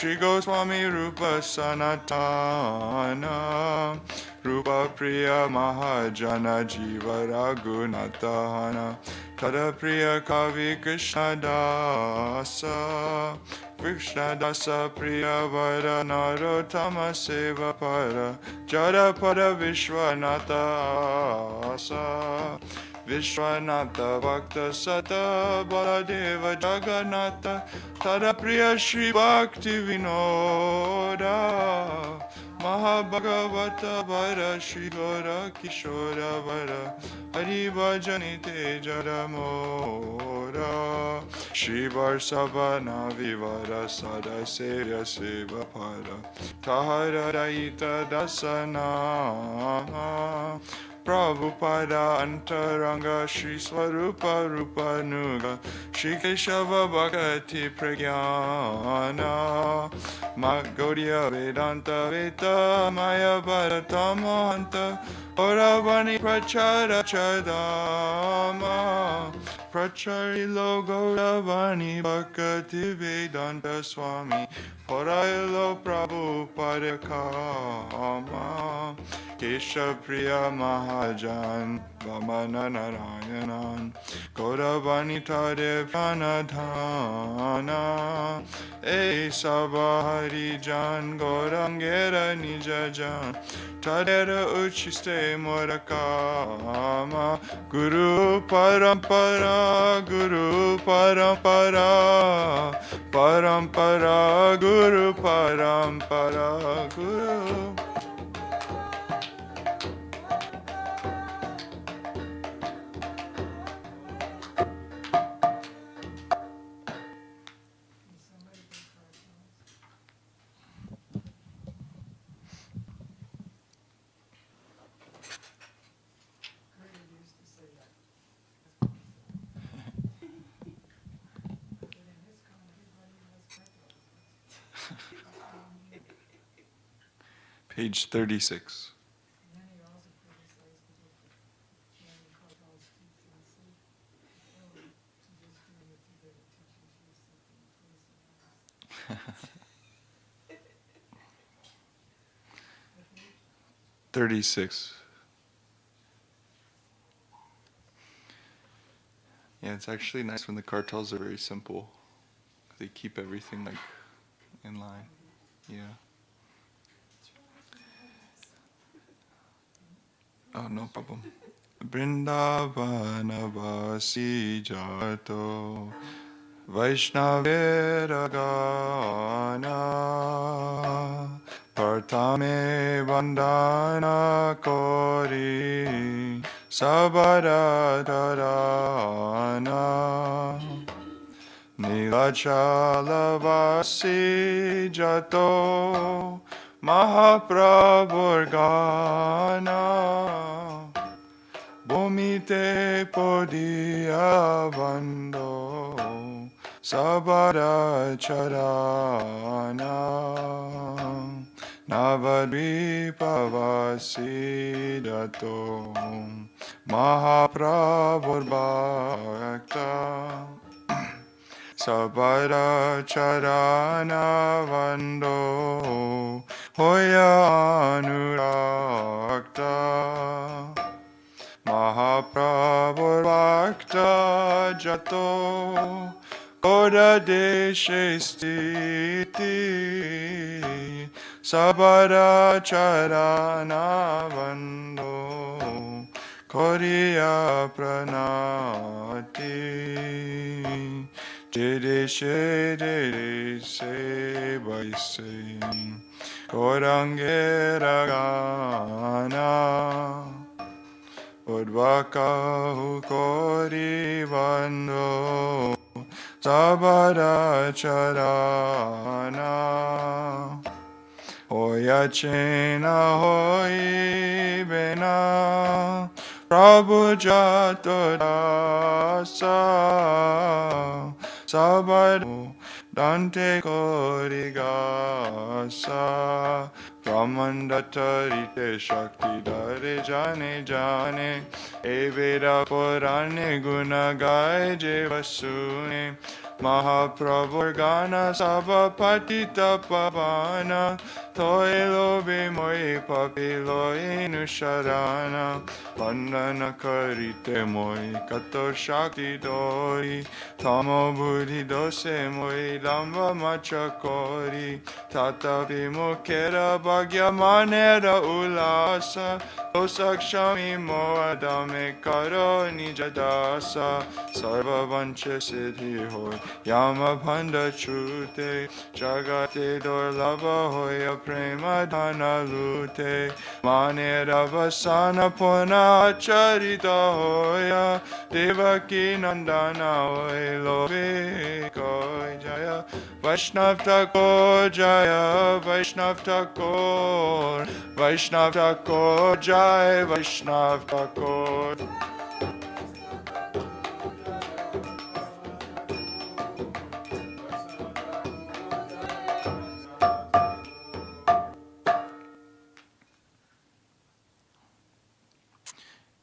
Shri Goswami Rupa Sanatana Rupa Priya Mahajana Jiva Raghunatana Tada Priya Kavi Krishna Dasa Krishna Dasa Priya Vara Narottama Seva Para Jada Pada Vishwanatha Asa Vishwanatha Bhakta Sata Baladeva Jagannatha Tada Priya Shri Bhakti Vinoda Mahabhagavata Vara Shri Gora Kishora Vara Hari Bhajanite Jaramora Shri Varsavana Vivara Sada Sevya Seva Para Tahara Daita Dasana Prabhupada Antaranga Shri Swarupa Rupa Nuga Shri Keshava Bhakati Pragyana Gaudiya Vedanta Veta Maya Bharatamahanta Auravani Prachara Chadama Pracharilo Gauravani Bhakati Vedanta Swami Parailo Prabhupada Kama Kesha Priya Mahajan Vamana Narayanan Gauravani Tade Pranadhana E Sabahari Jan Gaurangera Nijajan Tadera Uchiste Morakama Guru Parampara Guru Parampara Parampara Guru Parampara Guru Page 36. Yeah, it's actually nice when the cartels are very simple. They keep everything like in line. Yeah. Oh, no problem. Vrindavanavasi jato Vaishnavera Partame Vandana Kori Sabaratarana Nilachalavasi jato Mahaprabhurgana Bhumite Podiya Bando Sabara Charana Navadvipavasi Dato Mahaprabhur Bhakta Sabara Charana Vando Hoya Anurakta Mahaprabhur Bhakta Jato Koda Deshe Stiti Sabara Charana Vando Koriya Pranati Jede Se Baise Korangera Gana Udvaka Kori Vando Sabara Charana Hoya Chena Hoi Bena Prabhu Jato Dasa Sabado Dante Korigasa Brahmandatarite Shakti Dare Jane Jane E Veda Purane Guna Gai Je Vasune Mahaprabhurgana Sabapatita Pavana Toilo Bimoi Papilo Inusharana Vandana Karite Moi Kato Shakti Dori Tamo Buddhi Dose Moi Lamba Machakori Tata Vimukera Bhagya Manera Ulasa Osakshami Moadame Karo Nijadasa Sarva Vancha Siddhi Hoy Yama Bhanda Chute Jagate Dorlava Hoya Prema Dhana Lute Manera Vasana Puna Charita Hoya Devaki Nandana Hoy Lobe Koi Jaya Vaishnav Thakur Jaya Vaishnav Thakur Vaishnav Thakur Jai Vaishnav Thakur.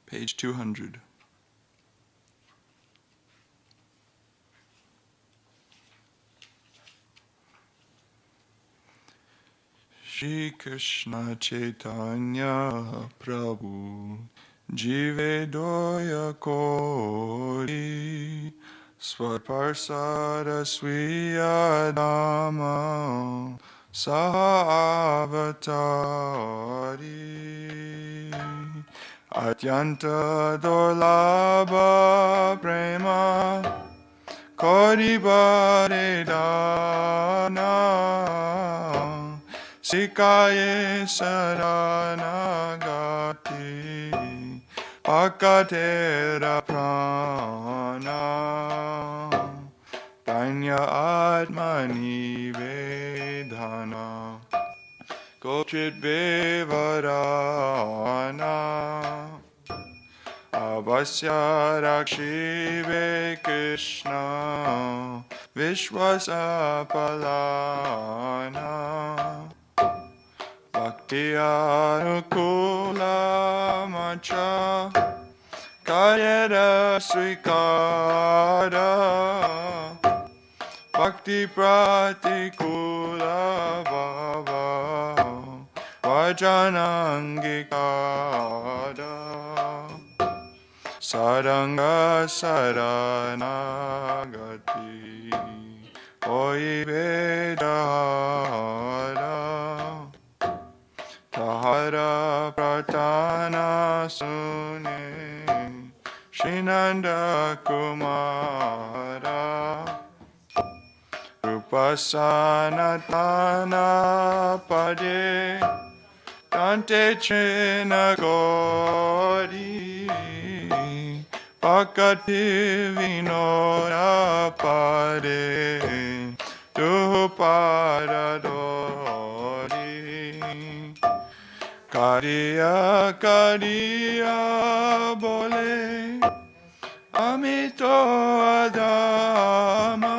Page 200. Shri Krishna Chaitanya Prabhu Jive Doya Kori Swaparsara Swiyadama Saha Avatari Atyanta Dolabha Prema Kori Dana Sikaye Saranagati Pakatera Prana Danya Atmani Vedana Kochit Vivarana Avasya Rakshive Krishna Vishwasapalana Bhakti Anukula Mancha Kayera Srikara Bhakti Pratikula Bhava Vajanangikada Saranga Saranagati Oi Vedahara Tahara Pratana Sune Shinanda Kumara Rupasanatana Pade Dante Chena Gori Pakati Vinora Pade Tu Paradori Kariya Kariya Bole Amito Adama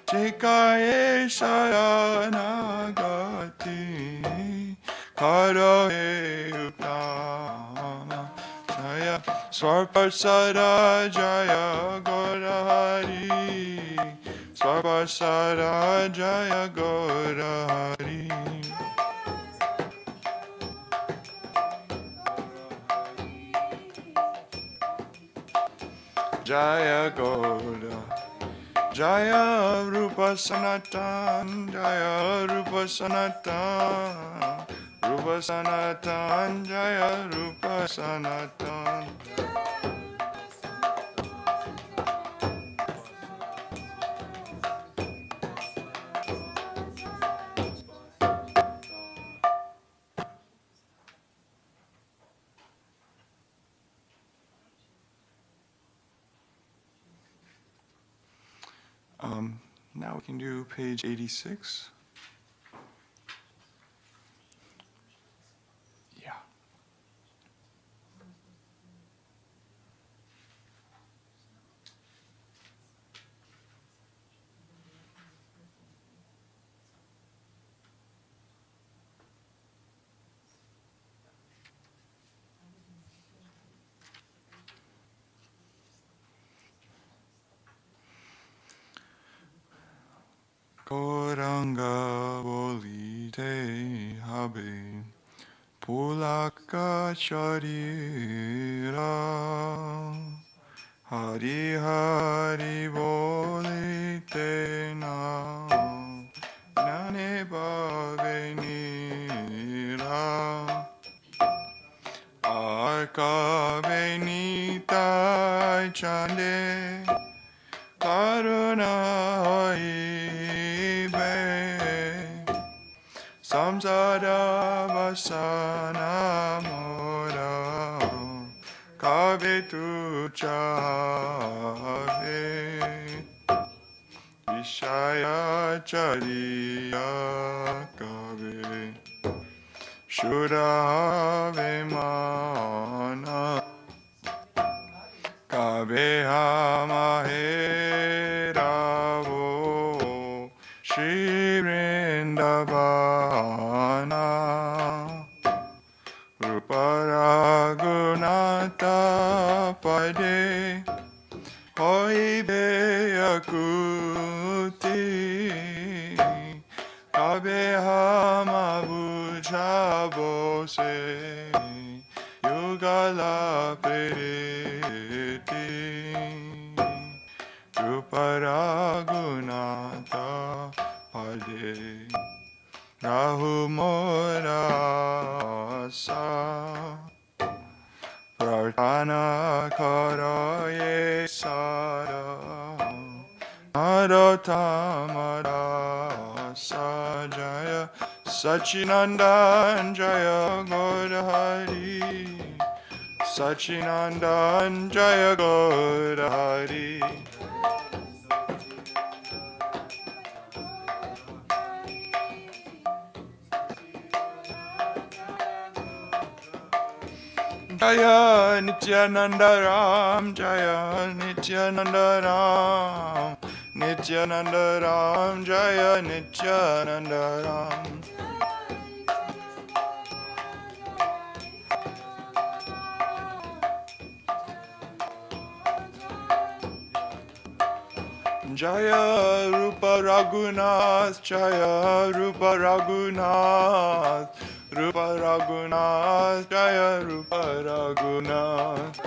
Chikaye Saranagati Karaye Utama Jaya Swarpasara Jaya Gorahari Swarpasara Jaya Gorahari Jaya Goda Jaya Rupa Sanatan Jaya Rupa Sanatan Rupa Sanatan Jaya Rupa Sanatan. Now we can do page 86. Yeah. Ganga volite habe Pulaka Sharira Hari Hari volite na Nane Bhavenira Arka Benita Chande Karuna Ibe Samsara Vasana Mora Kave Tu Chave Vishaya Chariya Kave Shurave Mana Kave Hamaheravo Shri Vrindavana Ruparagunata Pade Hoibeyakuti Kave Hamabuja Bose Yugala Priti Ruparagunata Pade Rahu Morasa Prarthana Karaye Sara Narotamara Sajaya Sachinandan Jaya Gaudahari Sachinandan Jaya Gaudahari Jaya Nityananda Ram Jaya Nityananda Ram Nityananda Ram Jaya Nityananda Ram Jaya Rupa Raghunath Jaya Rupa Raghunath Rupa Raghunath Jaya Rupa Raghunath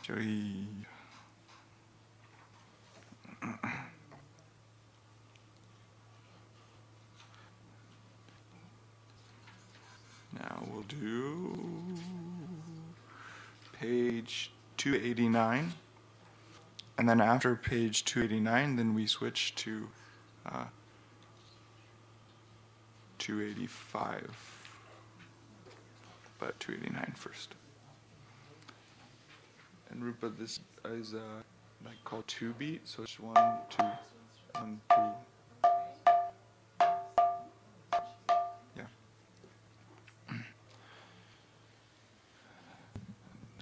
Joy. Now we'll do page 289, and then after page 289, then we switch to 285, but 289 first. And Rupa, this is like called 2-beat, so it's 1, 2, 1, 2.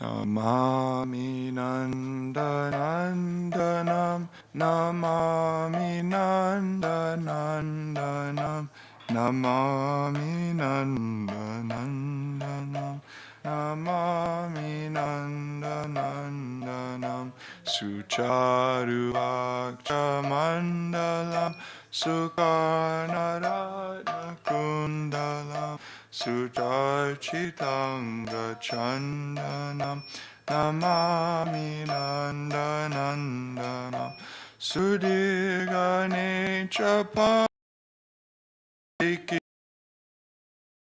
Namami Nandanandanam Namami Nandanandanam Namami Nandanandanam Namami Nandanandanam Sucharu Akcha Mandalam Sukarnaratna Kundalam Sutarchitanga Chandanam Namami Nandanandanam Sudirgane Chapandiki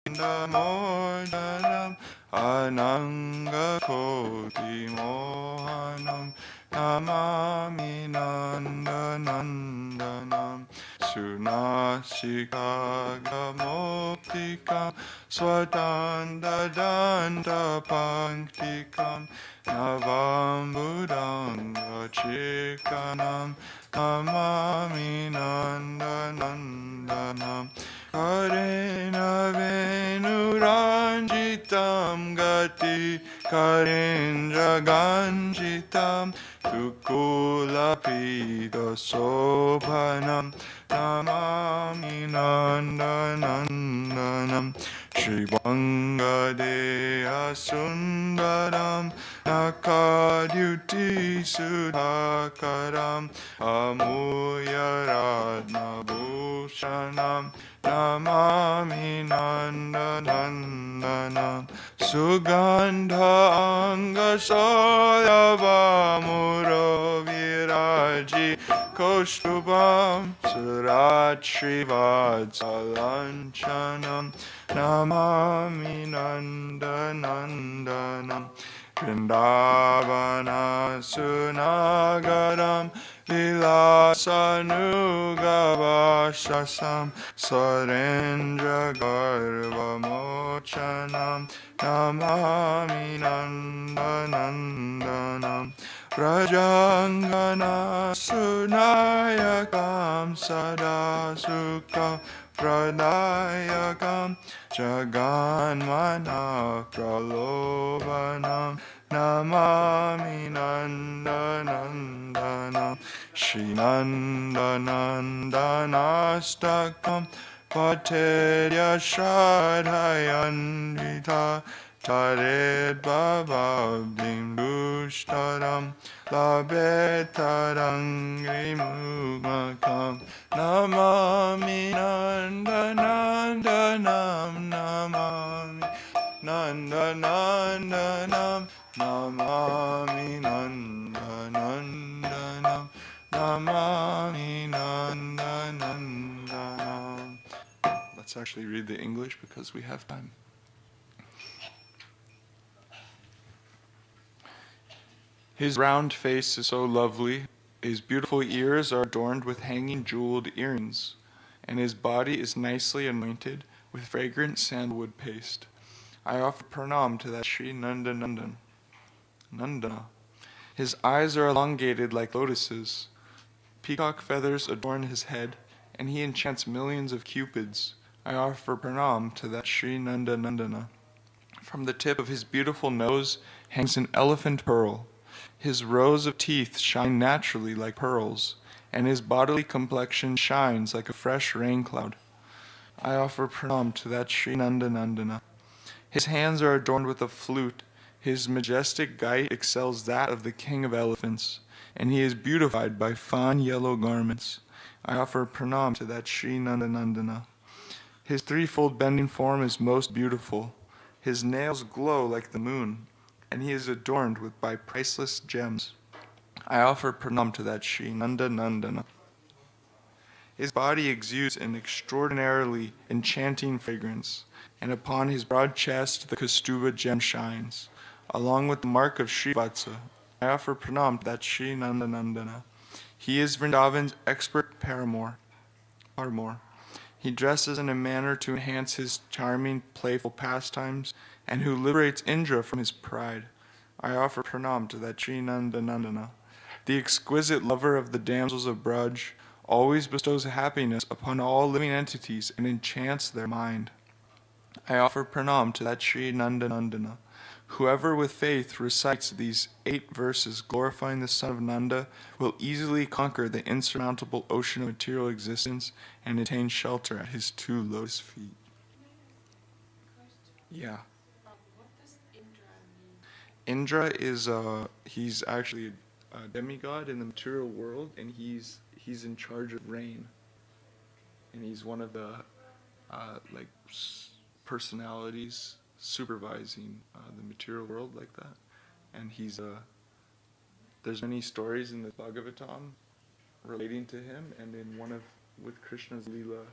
Modanam Ananga Koti Mohanam Namami Nandanandanam Sunasikaga Moktikam Swadanda Danda Panktikam Navambudanga Chikanam Namami Nandanandanam Karena Venuranjitam Gati Karendra Ganjitam Tukula Pida Sobhanam Namami Nandanandanam Shri Vangadeya Sundaram Nakadyuti Sudhakaram Amuya Radna Bhushanam Namami Nandanandanam Sugandha Anga Soyava Muro Viraji Kostubam Surat Srivatsalancanam Namami Nandanandanam Vrindavana Sunagaram Vilasanugavashasam Sarendra Garvamochanam Namami Nandanandanam Prajangana Sunayakam Sadasukam Pradayakam Jaganmana Pralovanam Namami Nandanandanam Shri Nandanandanastakam Paterya Shradhayanvita Tared Bababdim Dushtaram Labetarangi Mumakam Namami Nandanandanam Namami Nandanandanam Namami Nandanandanam Namami Nandanandanam. Let's actually read the English because we have time. His round face is so lovely, his beautiful ears are adorned with hanging jeweled earrings, and his body is nicely anointed with fragrant sandalwood paste. I offer pranam to that Sri Nandana. His eyes are elongated like lotuses. Peacock feathers adorn his head, and he enchants millions of cupids. I offer pranam to that Sri Nandana. From the tip of his beautiful nose hangs an elephant pearl. His rows of teeth shine naturally like pearls, and his bodily complexion shines like a fresh rain cloud. I offer pranam to that Sri Nandana. His hands are adorned with a flute. His majestic gait excels that of the king of elephants, and he is beautified by fine yellow garments. I offer pranam to that Sri Nandana. His threefold bending form is most beautiful. His nails glow like the moon, and he is adorned by priceless gems. I offer pranam to that Sri Nandana. His body exudes an extraordinarily enchanting fragrance, and upon his broad chest the Kaustubha gem shines, along with the mark of Srivatsa. I offer pranam to that Sri Nandana. He is Vrindavan's expert paramour. He dresses in a manner to enhance his charming, playful pastimes, and who liberates Indra from his pride. I offer pranam to that Sri Nandana. The exquisite lover of the damsels of Braj always bestows happiness upon all living entities and enchants their mind. I offer pranam to that Sri Nandana. Whoever with faith recites these 8 verses glorifying the son of Nanda will easily conquer the insurmountable ocean of material existence and attain shelter at his 2 lotus feet. Yeah. What does Indra mean? Indra is he's actually a demigod in the material world, and he's in charge of rain, and he's one of the personalities supervising the material world like that. And he's there's many stories in the Bhagavatam relating to him, and in one with Krishna's Leela,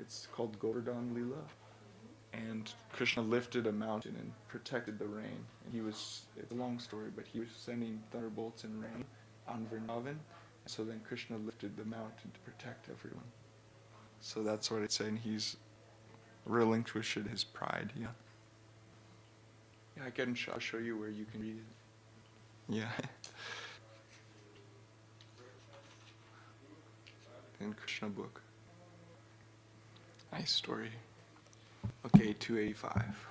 it's called Govardhan Leela, and Krishna lifted a mountain and protected the rain. And it's a long story, but he was sending thunderbolts and rain on Vrindavan, so then Krishna lifted the mountain to protect everyone. So that's what it's saying. He's relinquished his pride. Yeah. Yeah, I'll show you where you can read it. Yeah. In Krishna book. Nice story. Okay, 285.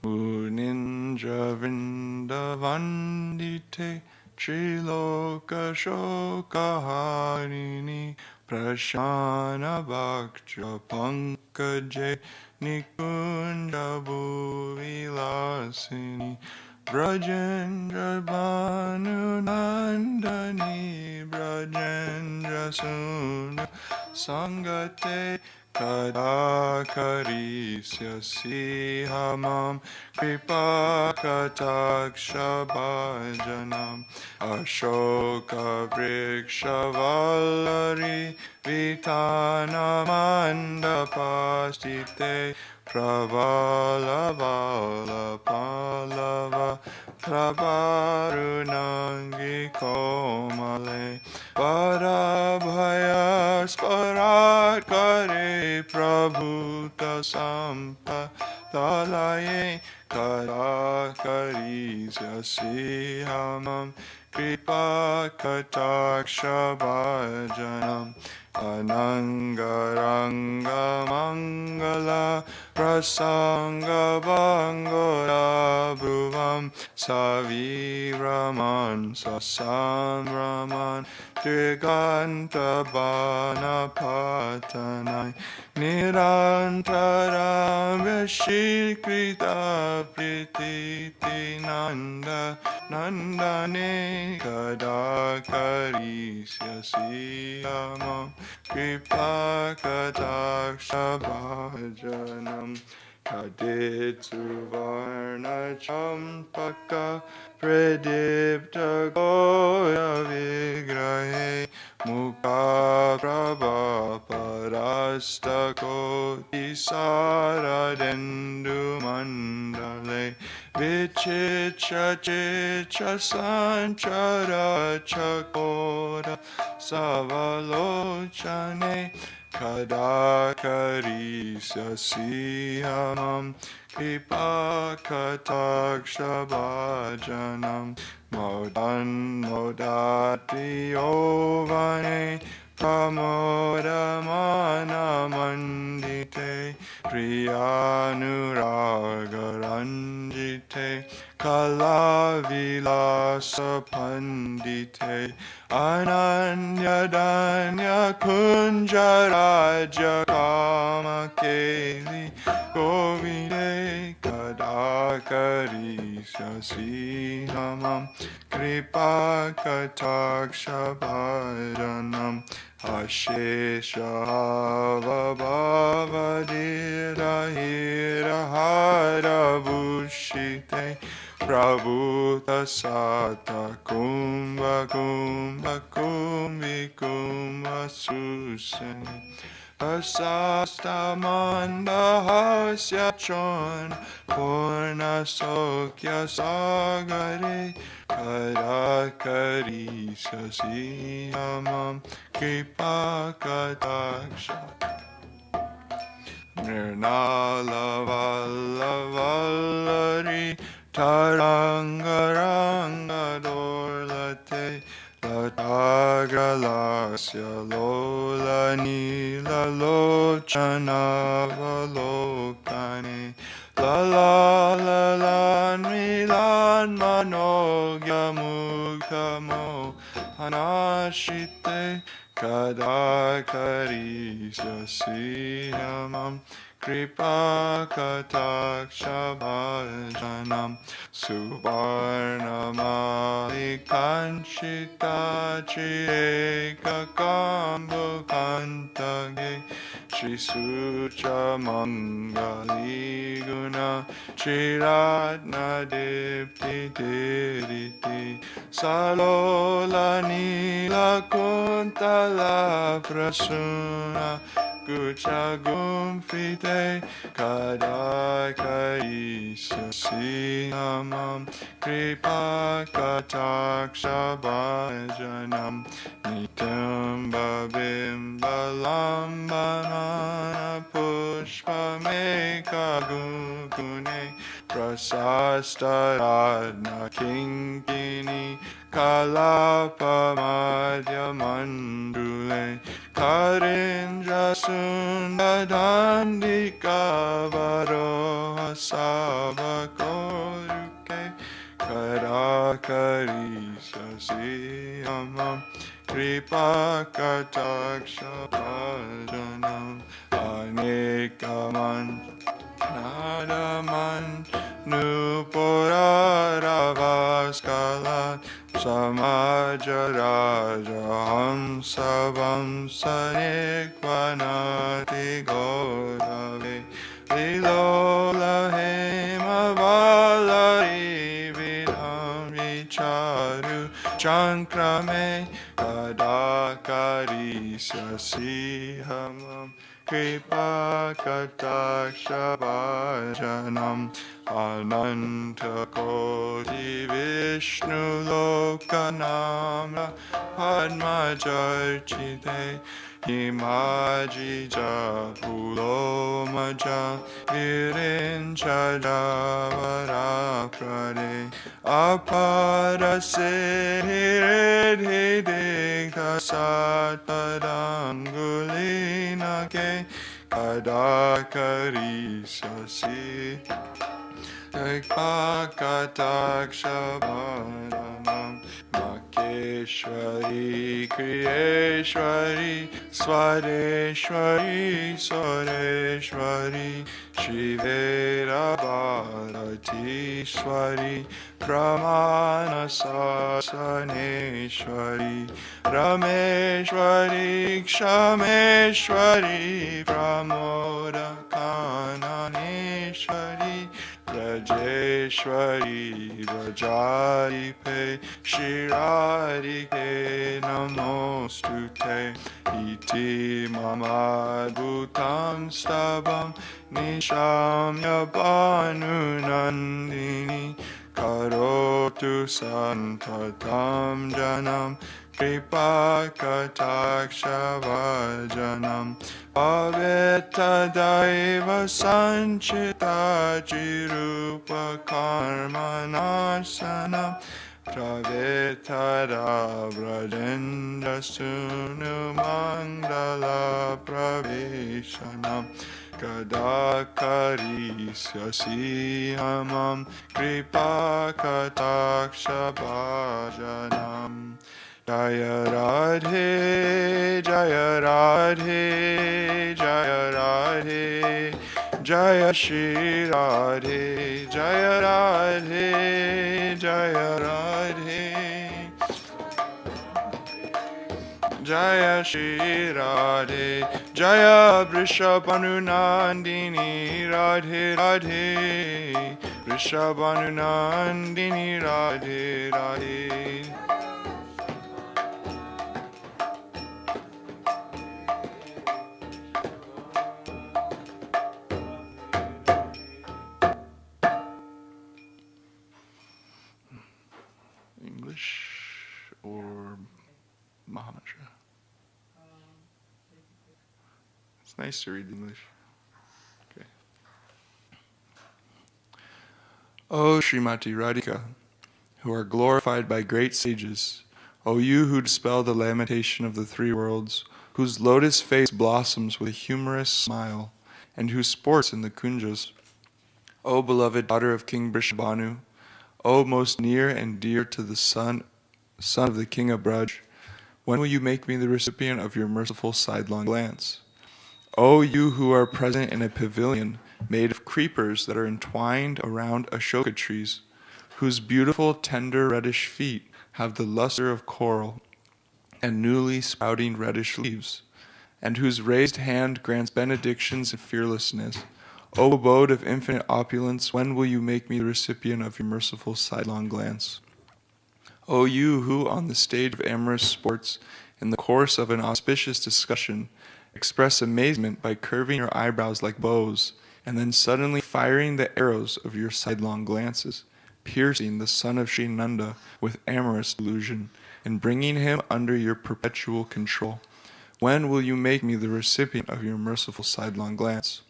Munindra Vrindavandite Triloka Shokaharini Prashana Bhakja Pankaje Nikunja Bhuvilasini Brajendra Bhanu Nandani Brajendra Sundar Sangate Kadakarisya Hamam Kripa Kataksha Bhajanam Ashoka Vriksha Vallari Vitana Mandapastite Pravala Vala Palava Pravarunangi Komale Parabhaya Sparat Kare Prabhuta Sampatalaye Karakarisya Sihamam Kripa Kataksha Bhajanam Anangaranga Mangala Prasanga Bangora Bhuvam Saviraman Sasamraman Triganta Bana Patanai Nirantaram Vishkrita Prititi Nanda Nandane Kadakarisya Siyamam Kripa Kataksha Bhajanam Kaditsu Varna Champaka Pradipta Goya Vigrahe Mukha Prabha Parasta Koti Saradendu Mandale Vichicha Chicha Sanchara Chakora Savalochane Kadakarisya Sihamam Kripa Kataksha Bhajanam Modan Modati Ovane Pramodamana Mandite Priyanuraga Ranjite Kalavilasa Pandite Ananya Danya Kunjaraja Kamakeli Govinde Kadakarisya Sihamam Kripa Kataksha Bhajanam Ashesha Vabhavadira Hira Hara Bushite Prabhuta Sata Kumbha Kumbha Kumbhi Kumbha Susani Asasta Mandahasya Chon Purna Sokya Sagare Kadakarisya Siyamam Kripa Kataksha Nirnala Valla Vallari Tarangaranga Dorlate Latagralasya Lola Nila Lochana Valokane La la la milan manogya mukamo anashite kadakarisya siyamam Kripa Kataksha Bhajanam Suvarna Malikanchita Chieka Kambu Kantage Shisucha Mangali Guna Chiratna Dipti Tiriti Salola Nila Kuntala Prasuna Gucha Gumfite Kadakaisya Siyamam Kripa Kataksha Bhajanam Nityam Babim Balambanana Pushpa Meka Gugune Prasasta Radna Kinkini Kalapa Madhya Mandule Karindra Sunda Dandika Varoha Sava Koruke Karakarisya siyamam kripakataksha bhajanam anekaman nadaman nuporaravaskala samajaraja savam sanikvanati godave lilola hemavalari vidham vicharu chankrame kadakari sasihamam kripakataksha bhajanam ananta koti vishnu lokanamra padmajarchite imaji japulomaja virincha javara prade aparase hiridhi digdha satpadangulinake kadakari sasi Pakatakshabharanam Makeshwari Kriyeshwari Swadeshwari Soreshwari Shivera Bharatishwari Pramana Sasaneshwari Rameshwari Kshameshwari Pramoda Kananeshwari Rajeshwari Rajaripe Shirarike Namostute Iti Mamadbhutam Stabam Nishamya Bhanu Nandini Karotu Santatam Janam Kripakataksha Vajanam Aveta Daiva Sanchita Jirupa Karmanasana Pravetara Brajendra Sunu Mandala Pravishanam Kadakari Syasihamam Kripakataksha Bhajanam Jaya Radhe, Jaya Radhe, Jaya Radhe, Jaya Shri Radhe, Jaya Radhe, Jaya Radhe, Jaya Shri Radhe, Jaya Vrishabhanunandini Radhe Radhe, Vrishabhanunandini Radhe Radhe. English or Mahamantra? It's nice to read English. Okay. O Srimati Radhika, who are glorified by great sages, O you who dispel the lamentation of the three worlds, whose lotus face blossoms with a humorous smile, and who sports in the kunjas, O beloved daughter of King Vrishabhanu, O most near and dear to the son of the king of Braj, when will you make me the recipient of your merciful sidelong glance? O you who are present in a pavilion made of creepers that are entwined around ashoka trees, whose beautiful tender reddish feet have the luster of coral and newly sprouting reddish leaves, and whose raised hand grants benedictions and fearlessness, O abode of infinite opulence, when will you make me the recipient of your merciful sidelong glance? O you who, on the stage of amorous sports, in the course of an auspicious discussion, express amazement by curving your eyebrows like bows, and then suddenly firing the arrows of your sidelong glances, piercing the son of Sri Nanda with amorous delusion, and bringing him under your perpetual control, when will you make me the recipient of your merciful sidelong glance?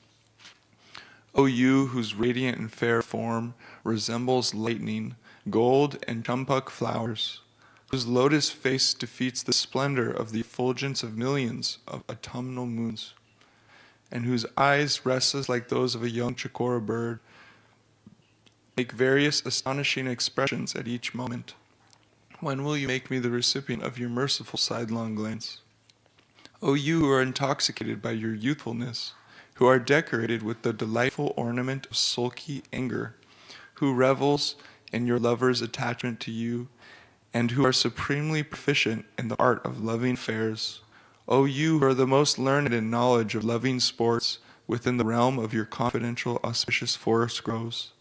O you whose radiant and fair form resembles lightning, gold, and champak flowers, whose lotus face defeats the splendor of the effulgence of millions of autumnal moons, and whose eyes, restless like those of a young chikora bird, make various astonishing expressions at each moment, When will you make me the recipient of your merciful sidelong glance? O you who are intoxicated by your youthfulness, who are decorated with the delightful ornament of sulky anger, who revels in your lover's attachment to you, and who are supremely proficient in the art of loving affairs, O you who are the most learned in knowledge of loving sports within the realm of your confidential auspicious forest groves,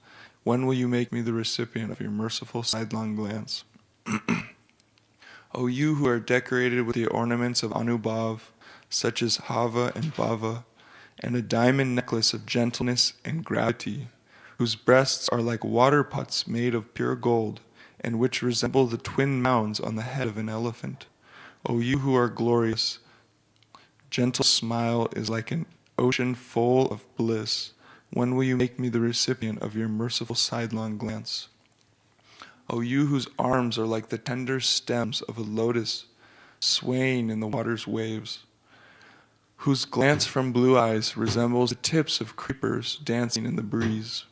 when will you make me the recipient of your merciful sidelong glance? O you who are decorated with the ornaments of Anubhav, such as Hava and Bhava, and a diamond necklace of gentleness and gravity, whose breasts are like water pots made of pure gold, and which resemble the twin mounds on the head of an elephant. O you who are glorious, gentle smile is like an ocean full of bliss. When will you make me the recipient of your merciful sidelong glance? O you whose arms are like the tender stems of a lotus swaying in the water's waves, whose glance from blue eyes resembles the tips of creepers dancing in the breeze,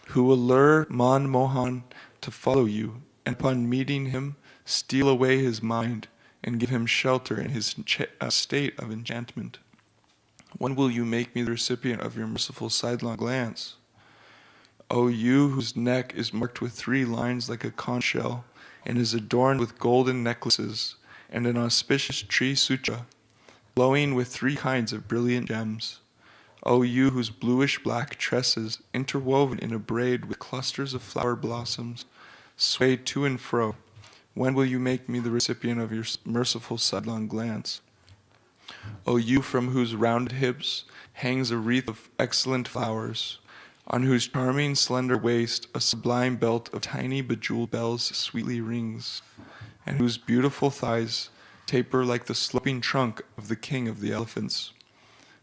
who will lure Man Mohan to follow you, and upon meeting him, steal away his mind and give him shelter in his state of enchantment. When will you make me the recipient of your merciful sidelong glance? O you whose neck is marked with 3 lines like a conch shell, and is adorned with golden necklaces, and an auspicious tree sutra, glowing with 3 kinds of brilliant gems. O you whose bluish-black tresses, interwoven in a braid with clusters of flower blossoms, sway to and fro, when will you make me the recipient of your merciful sidelong glance? O you from whose rounded hips hangs a wreath of excellent flowers, on whose charming slender waist a sublime belt of tiny bejeweled bells sweetly rings, and whose beautiful thighs taper like the sloping trunk of the king of the elephants.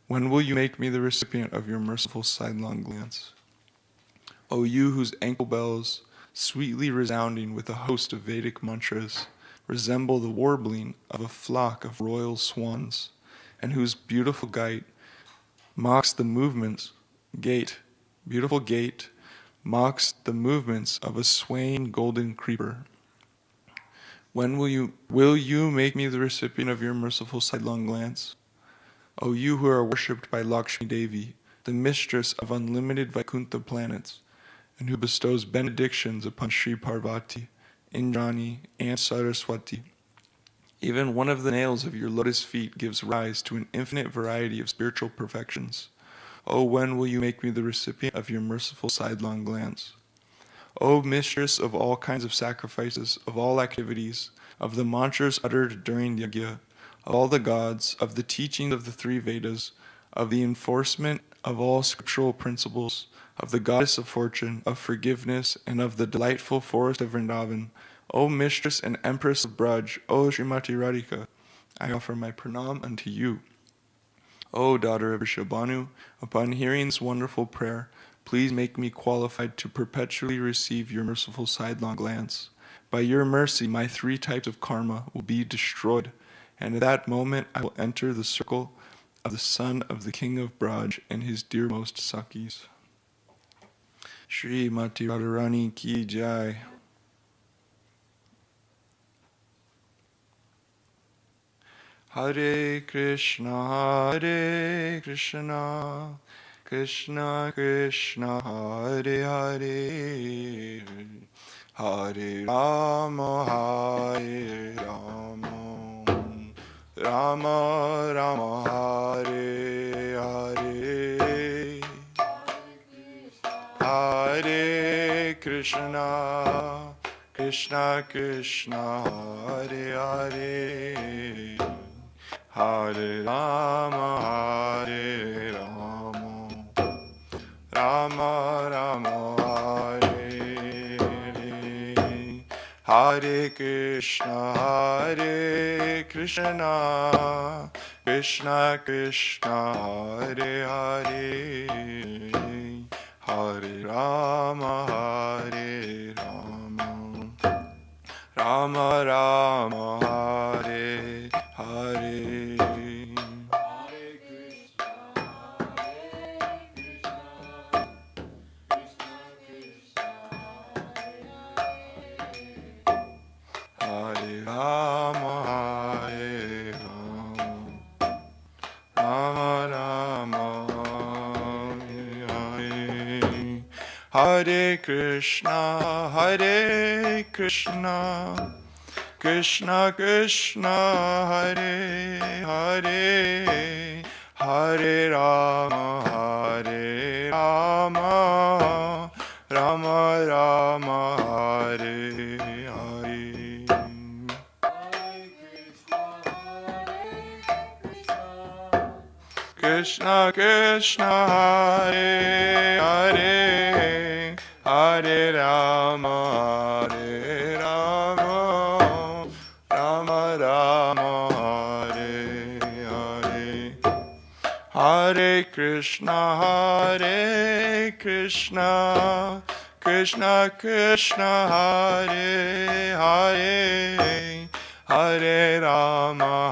When will you make me the recipient of your merciful sidelong glance? O you whose ankle bells, sweetly resounding with a host of Vedic mantras, resemble the warbling of a flock of royal swans, and whose beautiful gait mocks the movements of a swaying golden creeper. When will you make me the recipient of your merciful sidelong glance? O you who are worshipped by Lakshmi Devi, the mistress of unlimited Vaikuntha planets, and who bestows benedictions upon Sri Parvati, Indrani, and Saraswati. Even one of the nails of your lotus feet gives rise to an infinite variety of spiritual perfections. O when will you make me the recipient of your merciful sidelong glance? O mistress of all kinds of sacrifices, of all activities, of the mantras uttered during yajna, of all the gods, of the teaching of the 3 Vedas, of the enforcement of all scriptural principles, of the goddess of fortune, of forgiveness, and of the delightful forest of Vrindavan, O mistress and empress of Braj, O Srimati Radhika, I offer my pranam unto you. O daughter of Rishabhanu, upon hearing this wonderful prayer, please make me qualified to perpetually receive your merciful sidelong glance. By your mercy, my 3 types of karma will be destroyed, and at that moment I will enter the circle of the son of the king of Braj and his dearmost Sakis. Srimati Radharani ki jai. Hare Krishna, Krishna Krishna, Hare Hare, Hare Rama, Hare Rama, Rama Rama, Hare Hare, Hare Krishna, Krishna Krishna, Hare Hare, Hare Rama, Hare Rama, Rama Rama, Hare Hare, Hare Krishna, Hare Krishna, Krishna Krishna, Hare Hare, Hare Rama, Hare Rama, Rama Rama, Hare Hare. Hare Krishna, Krishna Krishna, Hare Hare, Hare Rama, Rama Rama, Hare Hare. Krishna Krishna, Hare Hare, Hare Rama, Rama Rama, Hare Hare. Hare Krishna, Krishna Krishna, Hare Hare, Hare Rama,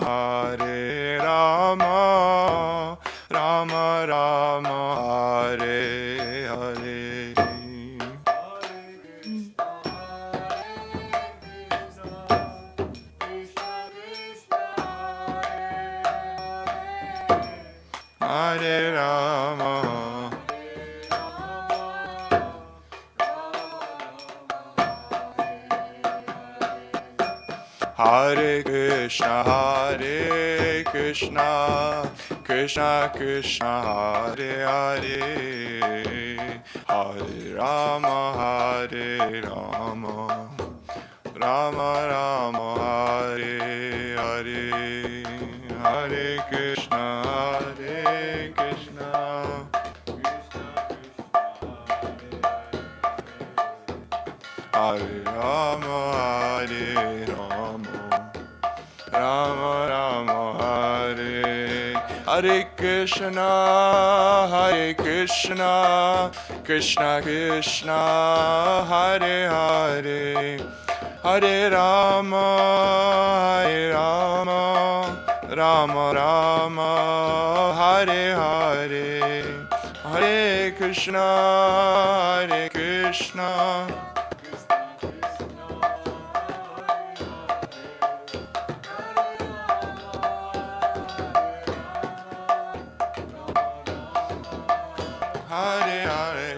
Rama Rama, Hare Hare. Hare Rama, Hare Krishna, Krishna Krishna, Hare Hare, Hare Rama, Rama Rama, Hare Hare. Hare Krishna, Krishna Hare Rama, Rama Rama, Hare Hare Krishna, Krishna Krishna, Hare Hare, Hare Rama, Rama Rama, Hare Hare, Hare Krishna, Hare Hare.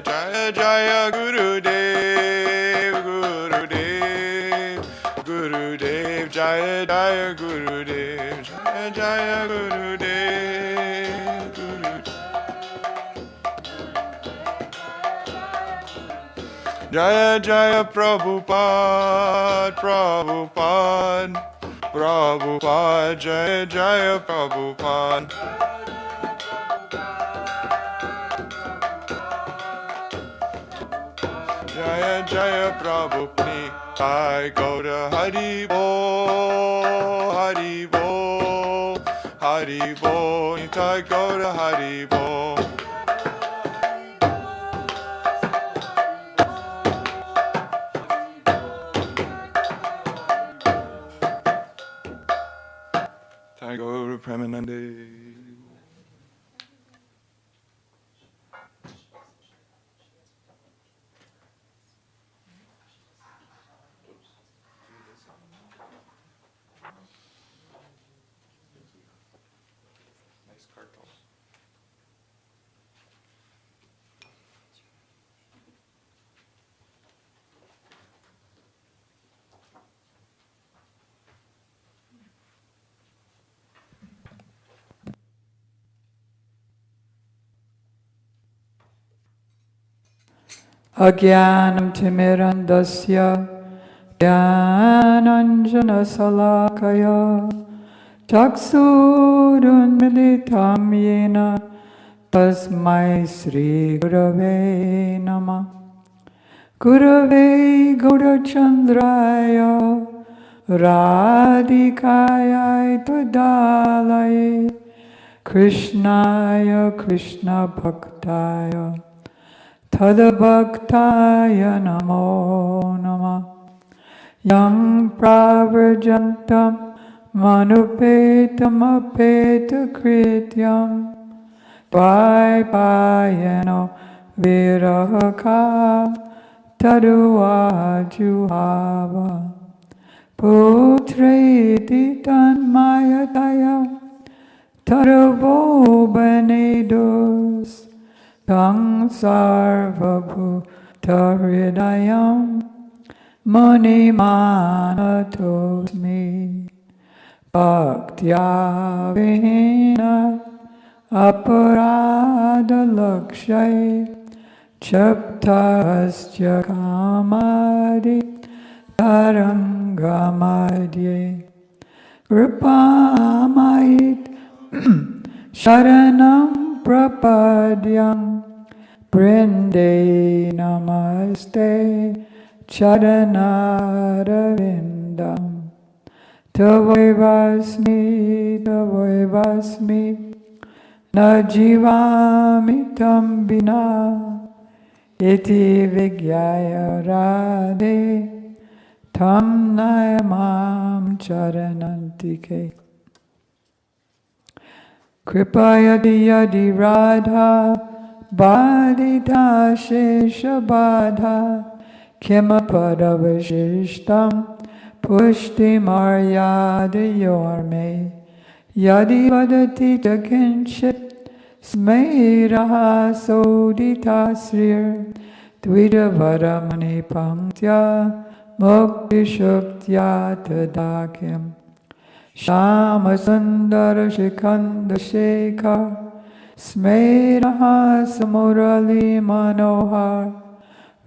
Jaya Jaya Gurudev, Gurudev, Jaya Jaya Gurudev, Jaya Jaya Gurudev, Jaya Jaya Prabhupada, Jaya Jaya Prabhupada. Jaya Jaya Prabhupada, I go to Hari Bol, Hari Bol, Hari Bol, I go to Hari Bol. I go to Premanande. Nice cartels. Agyanam timirandasya Jnananjanasalakaya Chaksurunmilitam yena Tasmai Sri Gurave Namah. Gurave Gaurachandraya Radhikaya Tadalaye Krishnaya Krishna Bhaktaya Tadabhaktaya Namo Namah. Yang Pravarjantam Manupetam Apeta Krityam Dvaipayano Virahaka Taduva Juhava Putreti Tanmayataya Taruvo Benedos Tang Sarvabhu hridayam muni manatosmi bhaktya vihina aparada lakshay chaptasya kamadi tarangamadye kripamait sharanam prapadyam brinde namaste charanarvindam tavai vasmi na jivami tam bina iti vigyaya radhe tam nayamam charanantike. Kripayati yadi radha badita shesha badha kimapadavashishtam pushti maryadayorme yadi vadati takinchit smeiraha sodita srir dvida varamani panktya mukti shuktya tadakim Shama Sundara Shikanda Shekhar Smeraha Samurali Manohar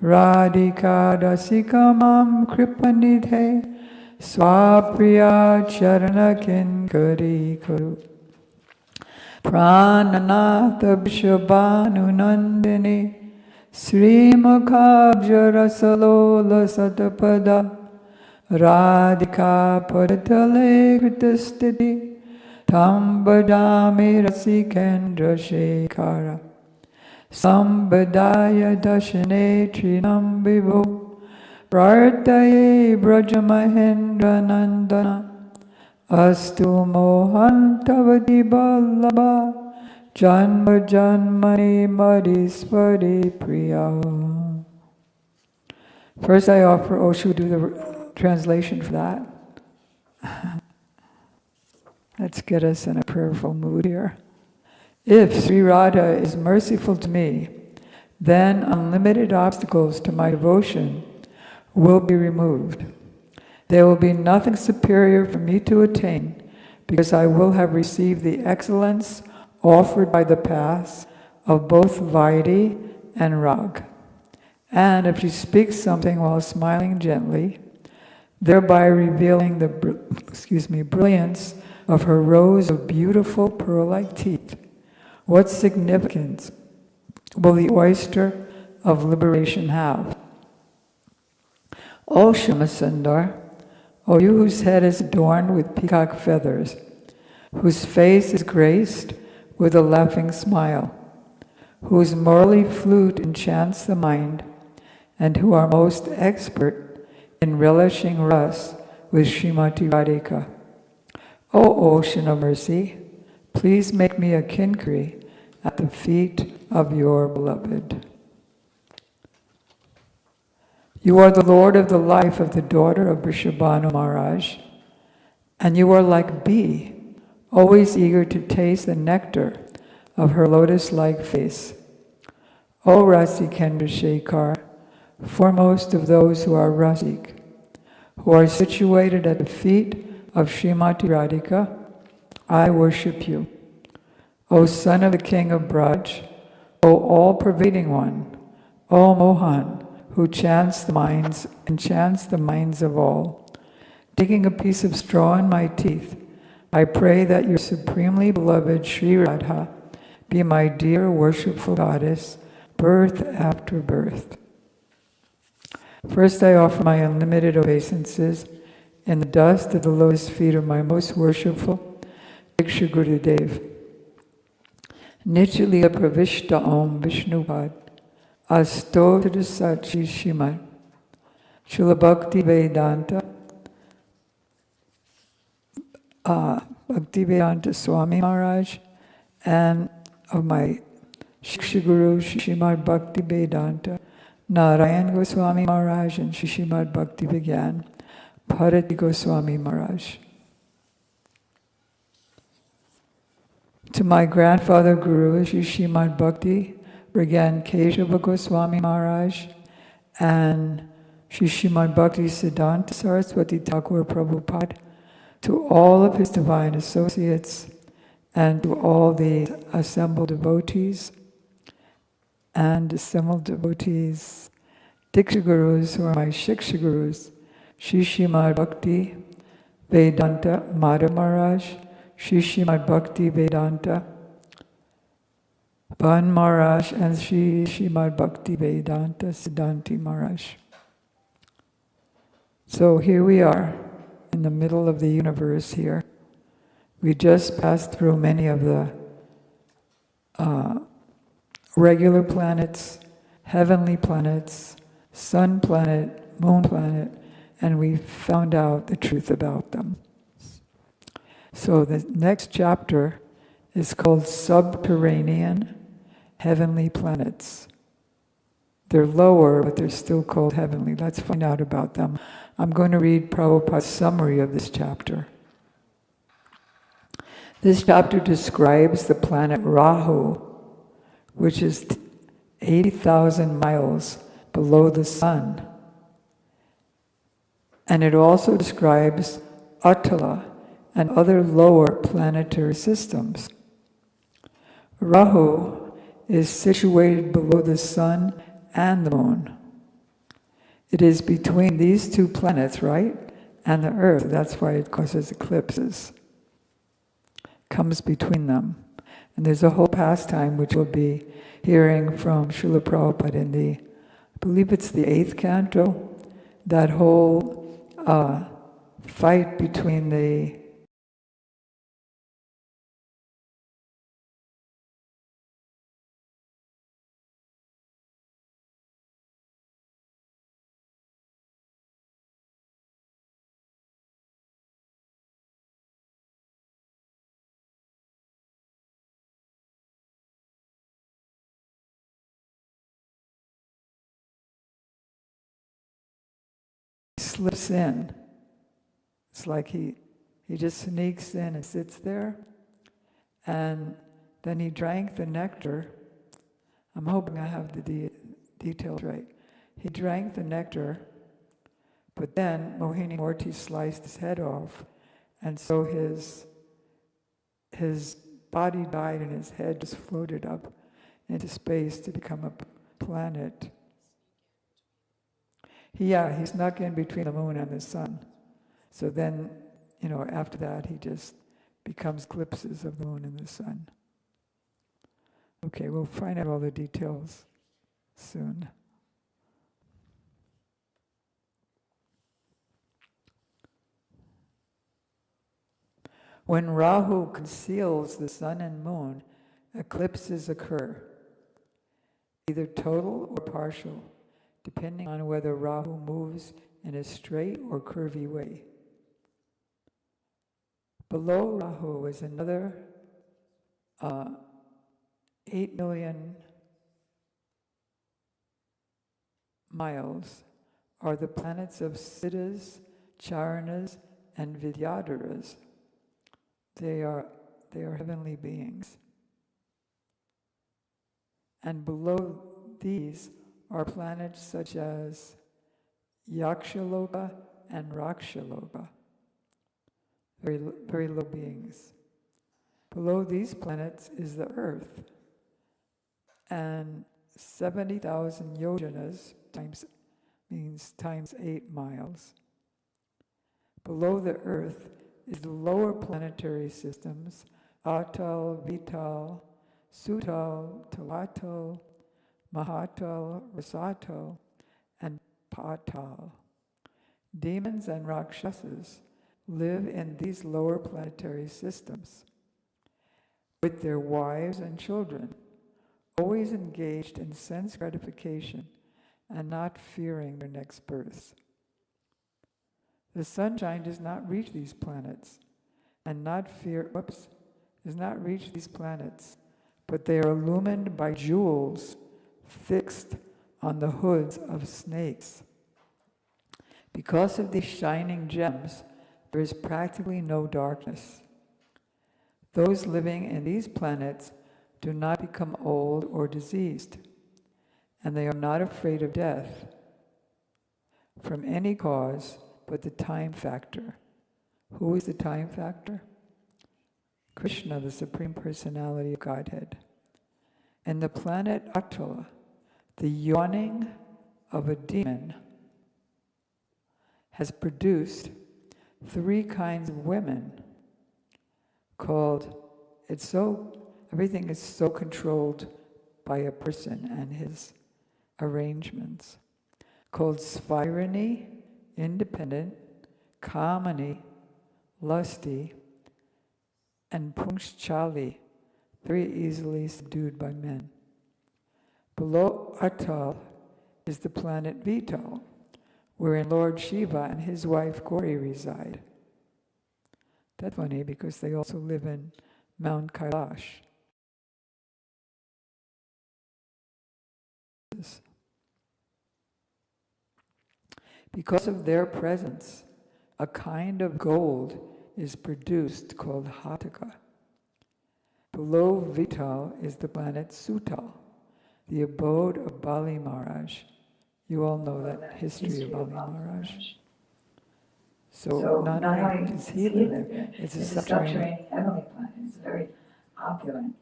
Radhika Dasikamam Kripanidhe Swapriya Charana Kinkari Kuru Prananatha Vishabhanu Nandini Srimakabjarasalola Satapada Radhika Padatale Kritastiti Tambadami Rasikendra Shekhara Sambadaya Dashane Trinam Vivo Prartaye Brajamahendra Nandana Astu Mohantavati Ballabha Janma Janmani Madhispadi Priya. First I offer Oshu do the translation for that. Let's get us in a prayerful mood here. If Sri Radha is merciful to me, then unlimited obstacles to my devotion will be removed. There will be nothing superior for me to attain, because I will have received the excellence offered by the paths of both Vaidhi and Rag. And if she speaks something while smiling gently, thereby revealing the brilliance of her rows of beautiful pearl-like teeth, what significance will the oyster of liberation have? O Shyamasundar, O you whose head is adorned with peacock feathers, whose face is graced with a laughing smile, whose Murli flute enchants the mind, and who are most expert in relishing ras with Srimati Radhika. O ocean of mercy, please make me a kinkari at the feet of your beloved. You are the Lord of the life of the daughter of Vrishabhanu Maharaj, and you are like bee, always eager to taste the nectar of her lotus-like face. O Rasikendra Shekhar, foremost of those who are Rasik, who are situated at the feet of Srimati Radhika, I worship you. O son of the king of Braj, O all-pervading one, O Mohan, who enchants the minds of all. Taking a piece of straw in my teeth, I pray that your supremely beloved Sri Radha be my dear worshipful goddess, birth after birth. First I offer my unlimited obeisances in the dust of the lotus feet of my most worshipful Diksha Gurudev. Nityalila Pravishta Om Vishnupad Astota Sachi Shrimad Srila Bhakti Vedanta Bhaktivedanta Swami Maharaj, and of my Shiksha Guru Srimad Bhakti Vedanta Narayan Goswami Maharaj and Srimad Bhakti Vigyan Bharati Goswami Maharaj. To my grandfather Guru Srimad Bhakti Vigyan Keshava Goswami Maharaj and Shri Srimad Bhakti Siddhanta Saraswati Thakur Prabhupada, to all of his divine associates, and to all the assembled devotees and assembled devotees, Diksha Gurus who are my Shiksha Gurus, Shri Srimad Bhakti Vedanta Madhav Maharaj, Shri Srimad Bhakti Vedanta Van Maharaj, and Shri Srimad Bhakti Vedanta Siddhanti Maharaj. So here we are in the middle of the universe here. We just passed through many of the regular planets, heavenly planets, sun planet, moon planet, and we found out the truth about them. So the next chapter is called Subterranean Heavenly Planets. They're lower, but they're still called heavenly. Let's find out about them. I'm going to read Prabhupada's summary of this chapter. This chapter describes the planet Rahu, which is 80,000 miles below the sun. And it also describes Atala and other lower planetary systems. Rahu is situated below the sun and the moon. It is between these two planets, right, and the earth. That's why it causes eclipses. Comes between them. And there's a whole pastime which we'll be hearing from Srila Prabhupada in the, I believe it's the 8th canto, that whole fight between the slips in. It's like he just sneaks in and sits there, and then he drank the nectar. I'm hoping I have the details right. He drank the nectar, but then Mohini Murti sliced his head off, and so his body died and his head just floated up into space to become a planet. He snuck in between the moon and the sun. So then, after that, he just becomes eclipses of the moon and the sun. Okay, we'll find out all the details soon. When Rahu conceals the sun and moon, eclipses occur, either total or partial, depending on whether Rahu moves in a straight or curvy way. Below Rahu is another 8 million miles are the planets of Siddhas, Charanas, and Vidyadharas. They are heavenly beings. And below these are planets such as Yakshaloka and Rakshaloka, very, very low beings. Below these planets is the earth, and 70,000 yojanas times 8 miles. Below the earth is the lower planetary systems, Atal, Vital, Sutal, Talatal, Mahatal, Rasatal, and Patal. Demons and Rakshasas live in these lower planetary systems with their wives and children, always engaged in sense gratification and not fearing their next births. The sunshine does not reach these planets, does not reach these planets, but they are illumined by jewels fixed on the hoods of snakes. Because of these shining gems, there is practically no darkness. Those living in these planets do not become old or diseased, and they are not afraid of death, from any cause but the time factor. Who is the time factor? Krishna, the Supreme Personality of Godhead. And the planet Atula, the yawning of a demon, has produced 3 kinds of women called, everything is so controlled by a person and his arrangements, called Syamarani, independent, Kamani, lusty, and Pungschali, very easily subdued by men. Below Atal is the planet Vital, wherein Lord Shiva and his wife Gauri reside. That's funny because they also live in Mount Kailash. Because of their presence, a kind of gold is produced called Hataka. Below Vital is the planet Sutal, the abode of Bali Maharaj. You all know that history of Bali Maharaj. So not only does he live there, it's a subterranean heavenly planet. It's very opulent.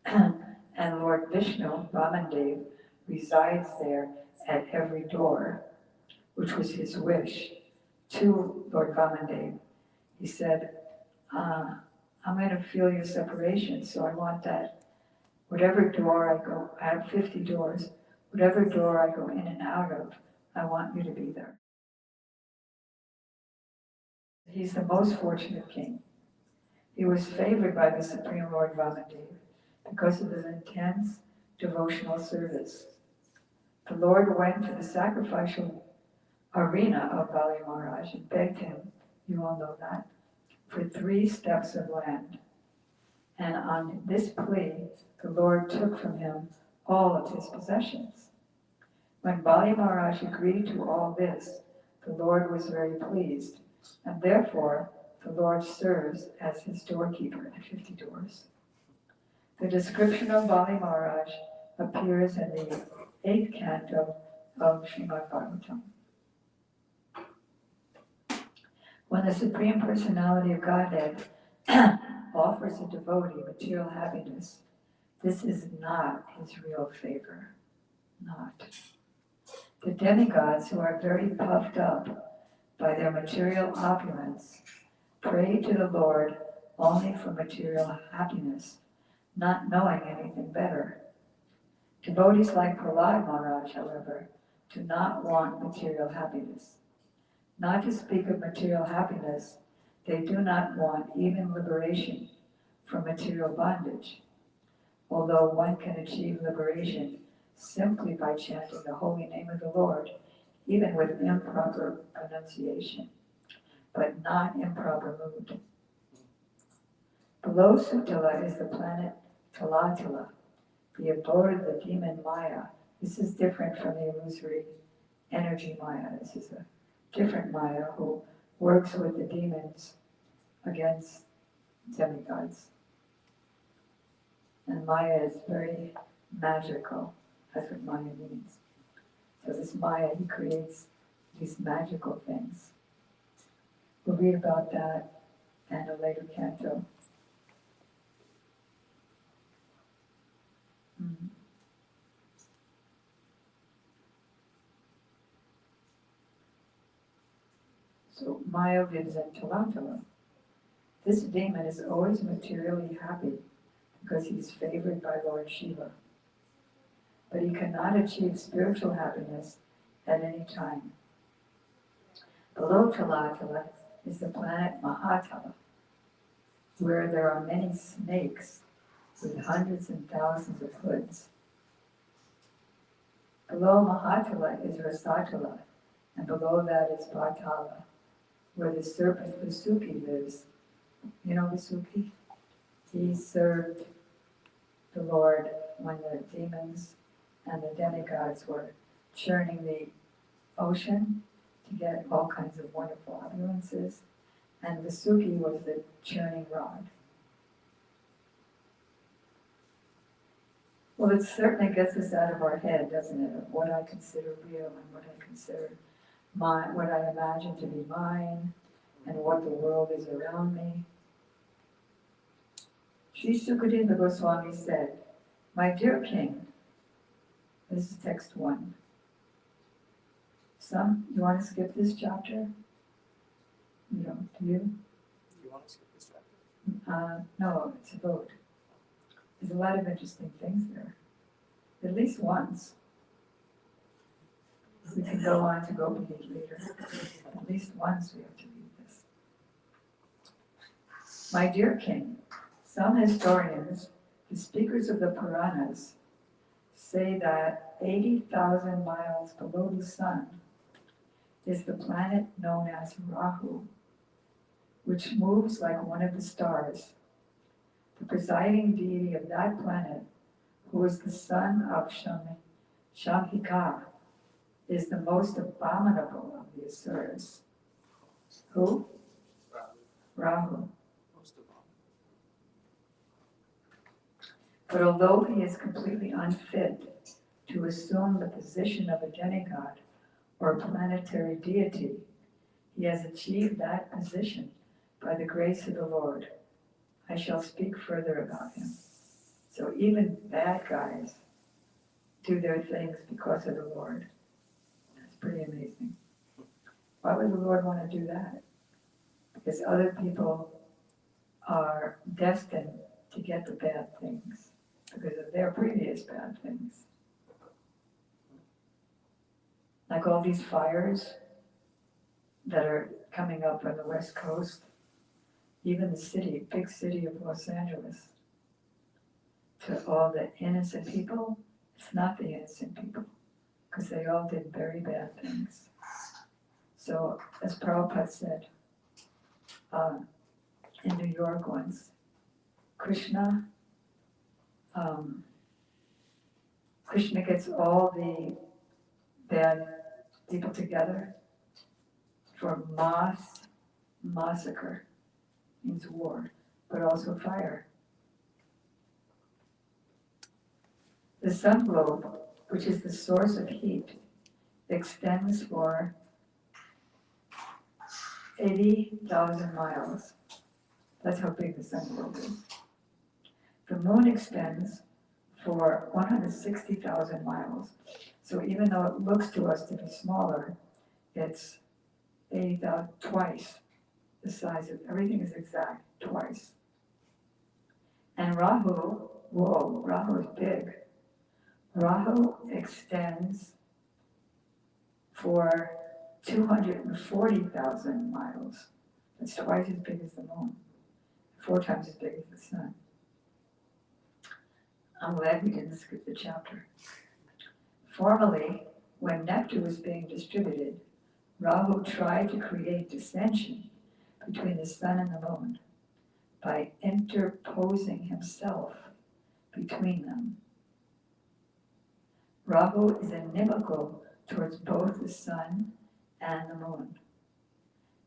And Lord Vishnu, Vamandev, resides there at every door, which was his wish to Lord Vamandev. He said, I'm going to feel your separation, so I want that whatever door I go, I have 50 doors, whatever door I go in and out of, I want you to be there. He's the most fortunate king. He was favored by the Supreme Lord Vamandev because of his intense devotional service. The Lord went to the sacrificial arena of Bali Maharaj and begged him, you all know that, for 3 steps of land. And on this plea, the Lord took from him all of his possessions. When Bali Maharaj agreed to all this, the Lord was very pleased, and therefore the Lord serves as his doorkeeper at 50 doors. The description of Bali Maharaj appears in the 8th canto of Srimad Bhagavatam. When the Supreme Personality of Godhead offers a devotee material happiness, this is not his real favor. Not. The demigods, who are very puffed up by their material opulence, pray to the Lord only for material happiness, not knowing anything better. Devotees like Prahlad Maharaj, however, do not want material happiness. Not to speak of material happiness, they do not want even liberation from material bondage, although one can achieve liberation simply by chanting the holy name of the Lord, even with improper pronunciation, but not improper mood. Below Sutala is the planet Talatala, the abode of the demon Maya. This is different from the illusory energy Maya. This is a different Maya who works with the demons against demigods. And Maya is very magical. That's what Maya means. So this Maya, he creates these magical things. We'll read about that in a later canto. So Maya lives in Talatala. This demon is always materially happy because he's favored by Lord Shiva. But he cannot achieve spiritual happiness at any time. Below Talatala is the planet Mahatala, where there are many snakes with hundreds and thousands of hoods. Below Mahatala is Rasatala, and below that is Patala, where the serpent Vasuki lives. You know Vasuki? He served the Lord when the demons and the demigods were churning the ocean to get all kinds of wonderful opulences, and Vasuki was the churning rod. Well, it certainly gets us out of our head, doesn't it, of what I consider real and what I consider what I imagine to be mine, and what the world is around me. Sri Sukadeva Goswami said, "My dear king," this is text 1. You want to skip this chapter? No, do you? You want to skip this chapter? No, it's a vote. There's a lot of interesting things there. At least once. We can go on to Gopani later. At least once we have to read this. My dear king, some historians, the speakers of the Puranas, say that 80,000 miles below the sun is the planet known as Rahu, which moves like one of the stars. The presiding deity of that planet, who is the son of Shambhika, is the most abominable of the Asuras. Who? Rahu. Most of all. But although he is completely unfit to assume the position of a demigod or planetary deity, he has achieved that position by the grace of the Lord. I shall speak further about him. So even bad guys do their things because of the Lord. That's pretty amazing. Why would the Lord want to do that? Because other people are destined to get the bad things because of their previous bad things. Like all these fires that are coming up on the West Coast, even the big city of Los Angeles, to all the innocent people, it's not the innocent people, because they all did very bad things. So, as Prabhupada said in New York once, Krishna gets all the bad people together for massacre, means war, but also fire. The sun globe, which is the source of heat, extends for 80,000 miles. That's how big the sun globe is. The moon extends for 160,000 miles. So even though it looks to us to be smaller, it's 80,000, twice the size of, everything is exact, twice. And Rahu is big. Rahu extends for 240,000 miles. That's twice as big as the moon, 4 times as big as the sun. I'm glad we didn't skip the chapter. Formerly, when nectar was being distributed, Rahu tried to create dissension between the sun and the moon by interposing himself between them. Rahu is inimical towards both the sun and the moon,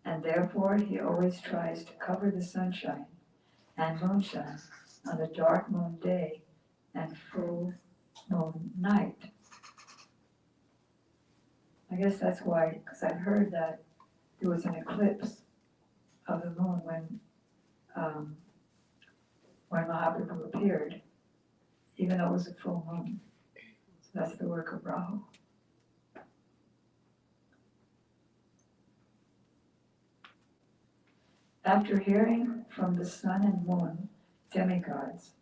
and therefore he always tries to cover the sunshine and moonshine on the dark moon day and full moon night. I guess that's why, because I heard that there was an eclipse of the moon when Mahaprabhu appeared, even though it was a full moon. So that's the work of Rahu. After hearing from the sun and moon demigods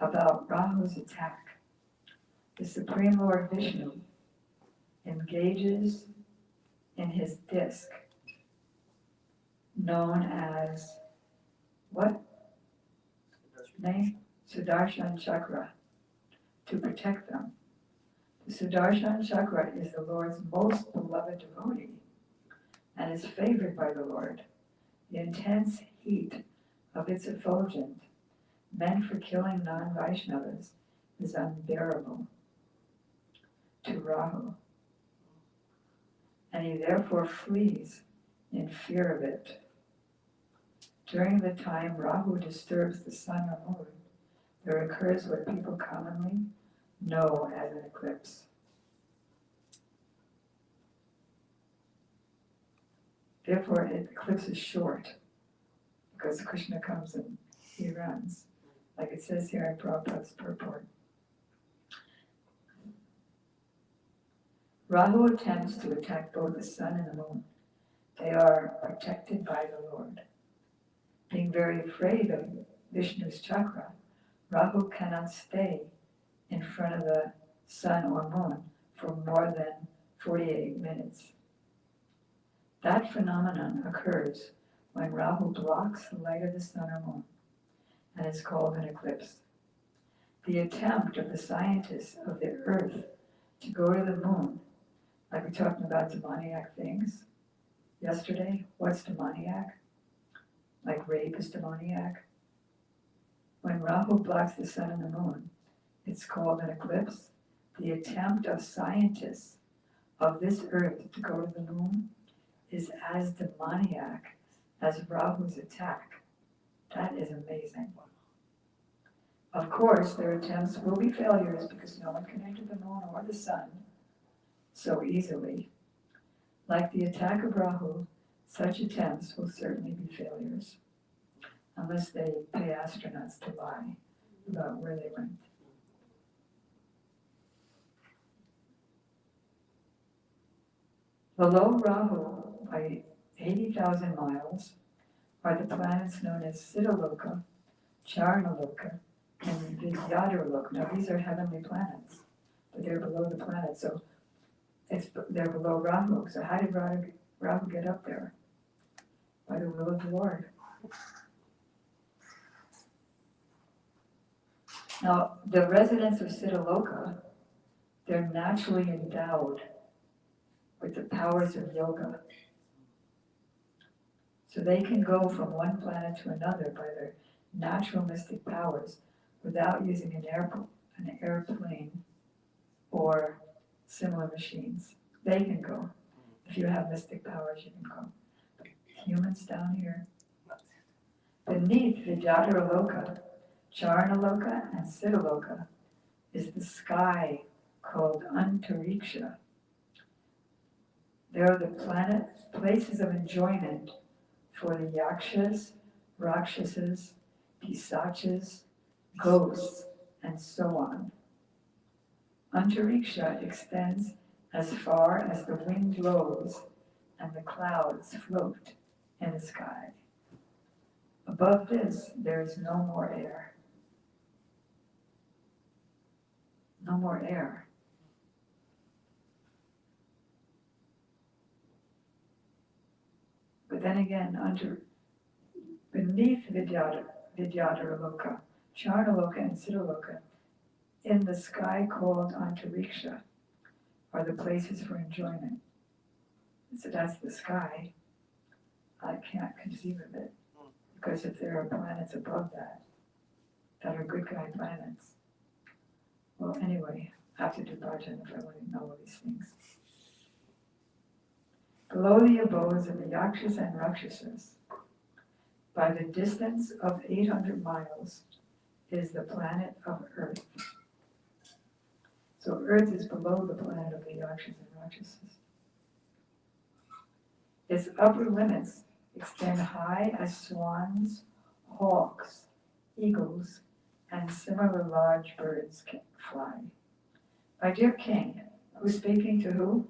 about Rahu's attack, the Supreme Lord Vishnu engages in his disc, known as, what name? Sudarshan Chakra, to protect them. The Sudarshan Chakra is the Lord's most beloved devotee and is favored by the Lord. The intense heat of its effulgence, meant for killing non-Vaishnavas, is unbearable to Rahu, and he therefore flees in fear of it. During the time Rahu disturbs the sun or moon, there occurs what people commonly know as an eclipse. Therefore, the eclipse is short, because Krishna comes and he runs. Like it says here in Prabhupada's purport. Rahu attempts to attack both the sun and the moon. They are protected by the Lord. Being very afraid of Vishnu's chakra, Rahu cannot stay in front of the sun or moon for more than 48 minutes. That phenomenon occurs when Rahu blocks the light of the sun or moon, and is called an eclipse. The attempt of the scientists of the earth to go to the moon, like we're talking about demoniac things yesterday. What's demoniac? Like rape is demoniac. When Rahu blocks the sun and the moon, it's called an eclipse. The attempt of scientists of this earth to go to the moon is as demoniac as Rahu's attack. That is amazing. Of course, their attempts will be failures because no one can enter the moon or the sun so easily. Like the attack of Rahu, such attempts will certainly be failures, unless they pay astronauts to lie about where they went. Below Rahu, by 80,000 miles, are the planets known as Siddhaloka, Charnaloka, and Vidyadharaloka. Now these are heavenly planets, but they're below the planet, so they're below Rahu. So how did Rahu get up there? By the will of the Lord. Now, the residents of Siddhaloka, they're naturally endowed with the powers of yoga. So they can go from one planet to another by their natural mystic powers without using an airplane or similar machines. They can go. If you have mystic powers, you can go. But humans down here, beneath Vidyadharaloka, Charnaloka, and Siddhaloka is the sky called Antariksha. There are the places of enjoyment for the yakshas, rakshasas, pisachas, ghosts, and so on. Antariksha extends as far as the wind blows and the clouds float in the sky. Above this, there is no more air. No more air. But then again, beneath Vidyadharaloka, Charnaloka, and Siddhaloka, in the sky called Antariksha, are the places for enjoyment. So that's the sky. I can't conceive of it, because if there are planets above that are good guy planets. Well, anyway, I have to do bhajan if I want to know all these things. Below the abodes of the yakshas and rakshasas, by the distance of 800 miles, is the planet of Earth. So Earth is below the planet of the yakshas and rakshasas. Its upper limits extend high as swans, hawks, eagles, and similar large birds can fly. My dear king, who's speaking to who?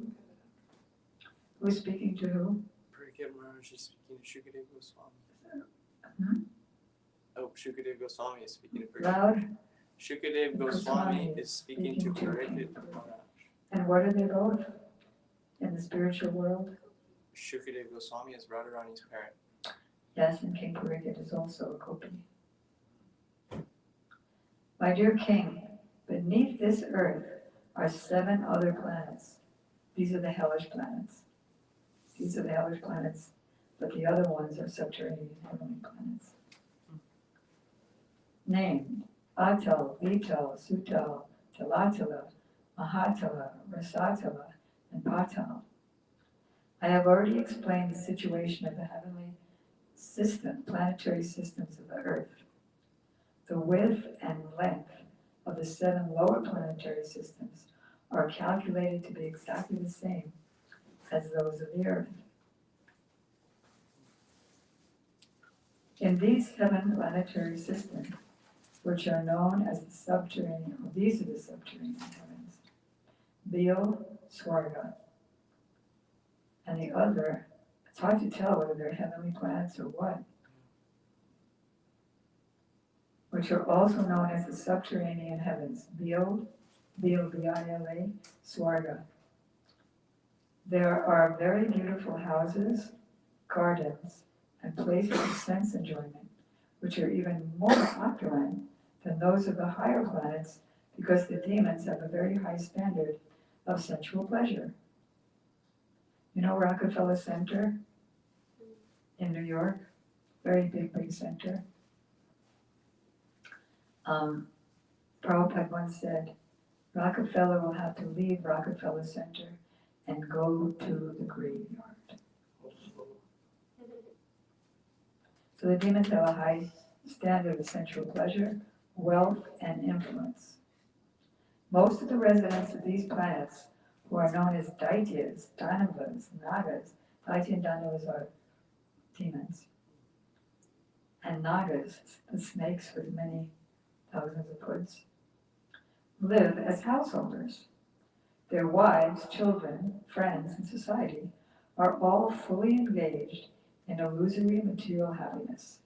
Who's speaking to who? Parikya Maharaj is speaking to Shukadeva Goswami. Hmm? Oh, Shukadeva Goswami is speaking to Parikya. Loud. Shukadeva Goswami is speaking to Parikya Maharaj. And what are they both in the spiritual world? Shukadeva Goswami is Radharani's parent. Yes, and King Parikya is also a gopi. My dear king, beneath this earth are 7 other planets. These are the hellish planets. These are the hellish planets, but the other ones are subterranean heavenly planets. Named Atal, Vital, Sutal, Talatala, Mahatala, Rasatala, and Patal. I have already explained the situation of the heavenly planetary systems of the earth. The width and length of the 7 lower planetary systems are calculated to be exactly the same as those of the earth. In these 7 planetary systems, which are known as the subterranean, these are the subterranean heavens, Beel, Swarga, and the other, it's hard to tell whether they're heavenly planets or what, which are also known as the subterranean heavens, Beel, B-I-L-A, Swarga. There are very beautiful houses, gardens, and places of sense enjoyment, which are even more opulent than those of the higher planets because the demons have a very high standard of sensual pleasure. You know Rockefeller Center in New York? Very big center. Prabhupada once said, Rockefeller will have to leave Rockefeller Center and go to the graveyard. So the demons have a high standard of sensual pleasure, wealth, and influence. Most of the residents of these planets, who are known as Daityas, Danavas, Nagas, Daitya and Danavas are demons, and Nagas, the snakes with many thousands of hoods, live as householders. Their wives, children, friends, and society are all fully engaged in illusory material happiness.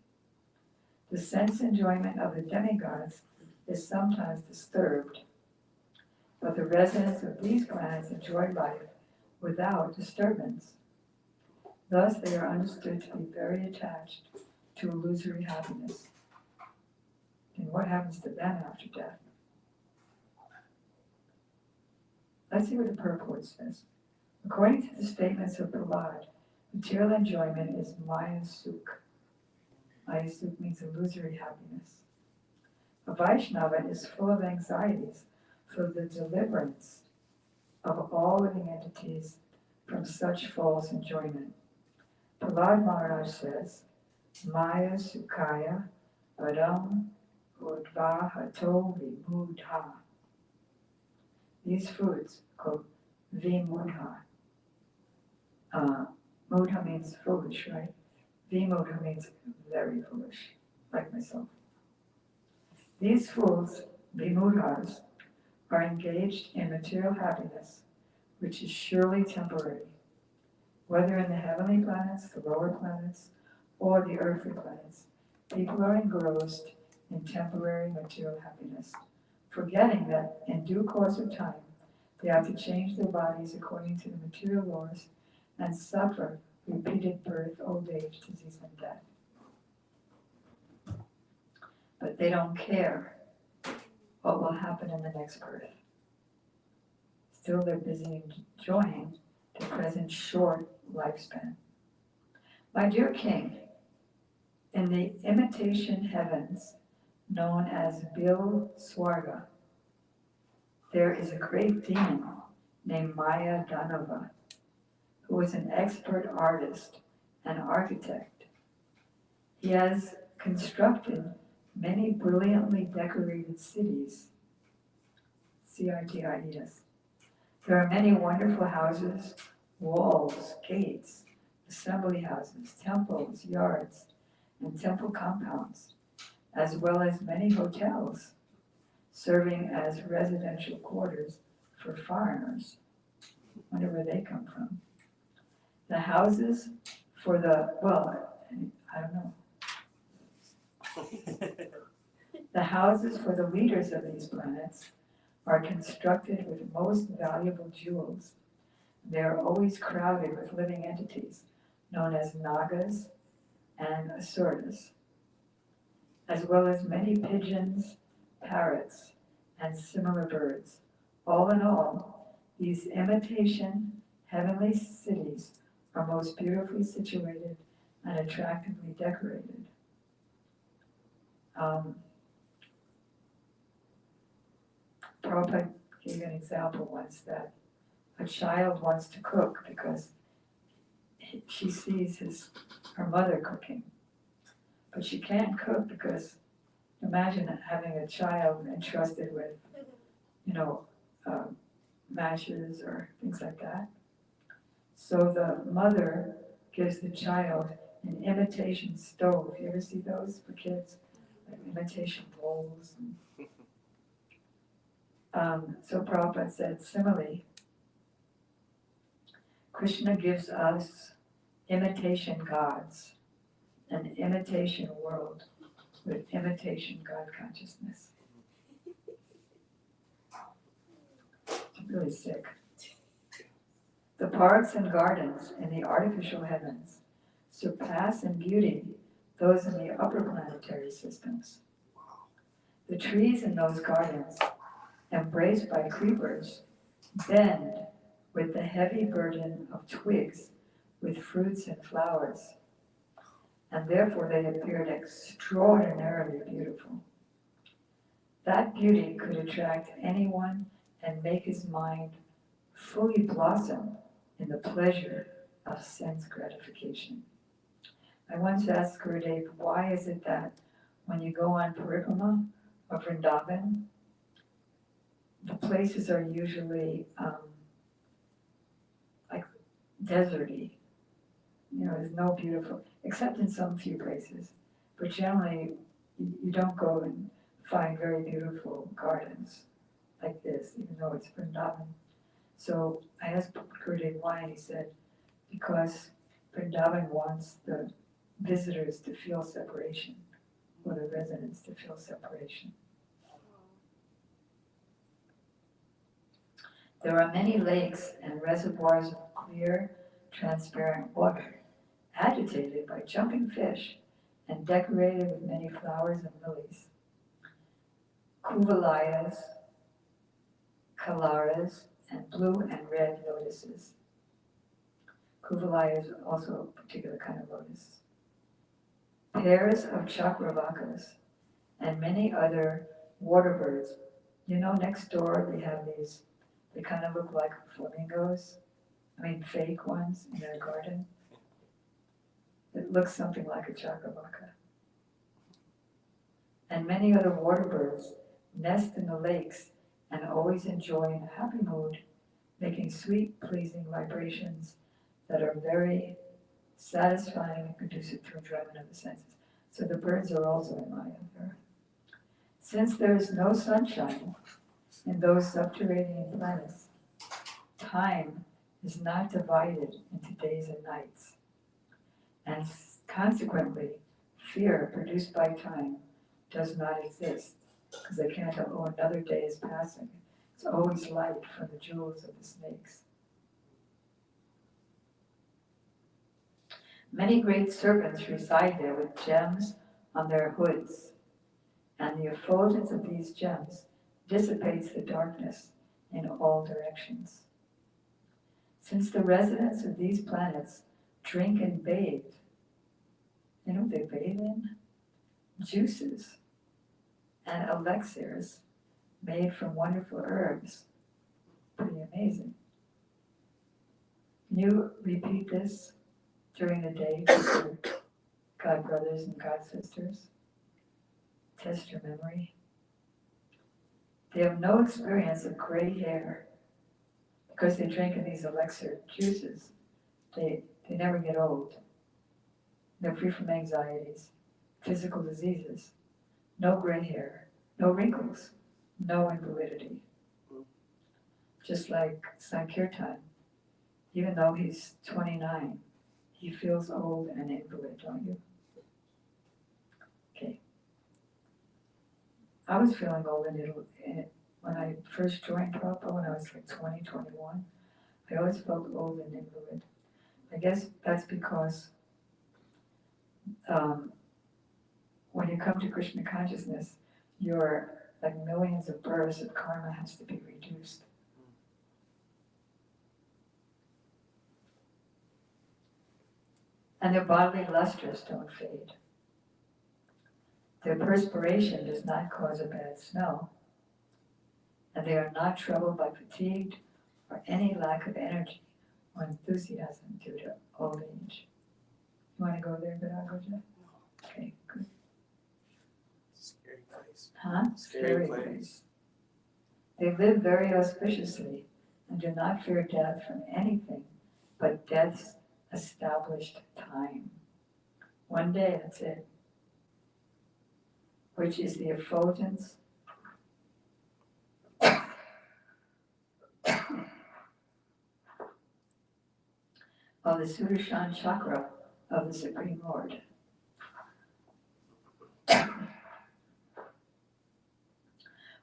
The sense enjoyment of the demigods is sometimes disturbed, but the residents of these planets enjoy life without disturbance. Thus, they are understood to be very attached to illusory happiness. And what happens to them after death? Let's see what the purport says. According to the statements of Prahlad, material enjoyment is Maya Sukh. Maya Sukh means illusory happiness. A Vaishnava is full of anxieties for the deliverance of all living entities from such false enjoyment. Prahlad Maharaj says, Maya Sukhaya Adam Udvahato Vimudha. These foods, called Vimudha. Mudha means foolish, right? Vimudha means very foolish, like myself. These fools, Vimudhas, are engaged in material happiness, which is surely temporary. Whether in the heavenly planets, the lower planets, or the earthly planets, people are engrossed in temporary material happiness, forgetting that in due course of time, they have to change their bodies according to the material laws and suffer repeated birth, old age, disease, and death. But they don't care what will happen in the next birth. Still, they're busy enjoying the present short lifespan. My dear King, in the imitation heavens, known as Bil Swarga, there is a great demon named Maya Danava, who is an expert artist and architect. He has constructed many brilliantly decorated cities, CITIES. There are many wonderful houses, walls, gates, assembly houses, temples, yards, and temple compounds, as well as many hotels, serving as residential quarters for foreigners. Wonder where they come from. The houses for the, well, I don't know. The houses for the leaders of these planets are constructed with most valuable jewels. They are always crowded with living entities known as Nagas and Asuras, as well as many pigeons, parrots, and similar birds. All in all, these imitation heavenly cities are most beautifully situated and attractively decorated. Prabhupada gave an example once that a child wants to cook because she sees her mother cooking, but she can't cook because imagine having a child entrusted with, matches or things like that. So the mother gives the child an imitation stove. You ever see those for kids? Like imitation bowls. So Prabhupada said, similarly, Krishna gives us imitation gods, an imitation world with imitation God consciousness. I'm really sick. The parks and gardens in the artificial heavens surpass in beauty those in the upper planetary systems. The trees in those gardens, embraced by creepers, bend with the heavy burden of twigs with fruits and flowers, and therefore they appeared extraordinarily beautiful. That beauty could attract anyone and make his mind fully blossom in the pleasure of sense gratification. I once asked Gurudev, why is it that when you go on parikrama of Vrindavan, the places are usually like deserty. There's no beautiful, except in some few places. But generally, you don't go and find very beautiful gardens like this, even though it's Vrindavan. So I asked Gurudev why, and he said, because Vrindavan wants the visitors to feel separation, or the residents to feel separation. There are many lakes and reservoirs of clear, transparent water, agitated by jumping fish and decorated with many flowers and lilies. Kuvalayas, kalaras, and blue and red lotuses. Kuvalaya is also a particular kind of lotus. Pairs of chakravakas and many other water birds. Next door they have these, they kind of look like flamingos. Fake ones in their garden. It looks something like a chakravaka. And many other water birds nest in the lakes and always enjoy in a happy mood, making sweet, pleasing vibrations that are very satisfying and conducive to enjoyment of the senses. So the birds are also in Maya. Since there is no sunshine in those subterranean planets, time is not divided into days and nights. And consequently, fear produced by time does not exist, because they can't have, another day is passing. It's always light from the jewels of the snakes. Many great serpents reside there with gems on their hoods, and the effulgence of these gems dissipates the darkness in all directions. Since the residents of these planets drink and bathe, what they bathe in? Juices and elixirs made from wonderful herbs. Pretty amazing. Can you repeat this during the day to your God brothers and God sisters? Test your memory. They have no experience of gray hair because they drink in these elixir juices. They never get old. They're free from anxieties, physical diseases, no gray hair, no wrinkles, no invalidity. Just like Sankirtan, even though he's 29, he feels old and invalid, don't you? Okay. I was feeling old and invalid when I first joined Prabhupada, when I was like 20, 21. I always felt old and invalid. I guess that's because when you come to Krishna consciousness, your like millions of births of karma has to be reduced. And their bodily lusters don't fade. Their perspiration does not cause a bad smell, and they are not troubled by fatigue or any lack of energy or enthusiasm due to old age. You want to go there, Vidagaja? Okay, good. Scary place. Huh? Scary place. They live very auspiciously and do not fear death from anything but death's established time. One day, that's it. Which is the effulgence of the Sudarshan chakra of the Supreme Lord.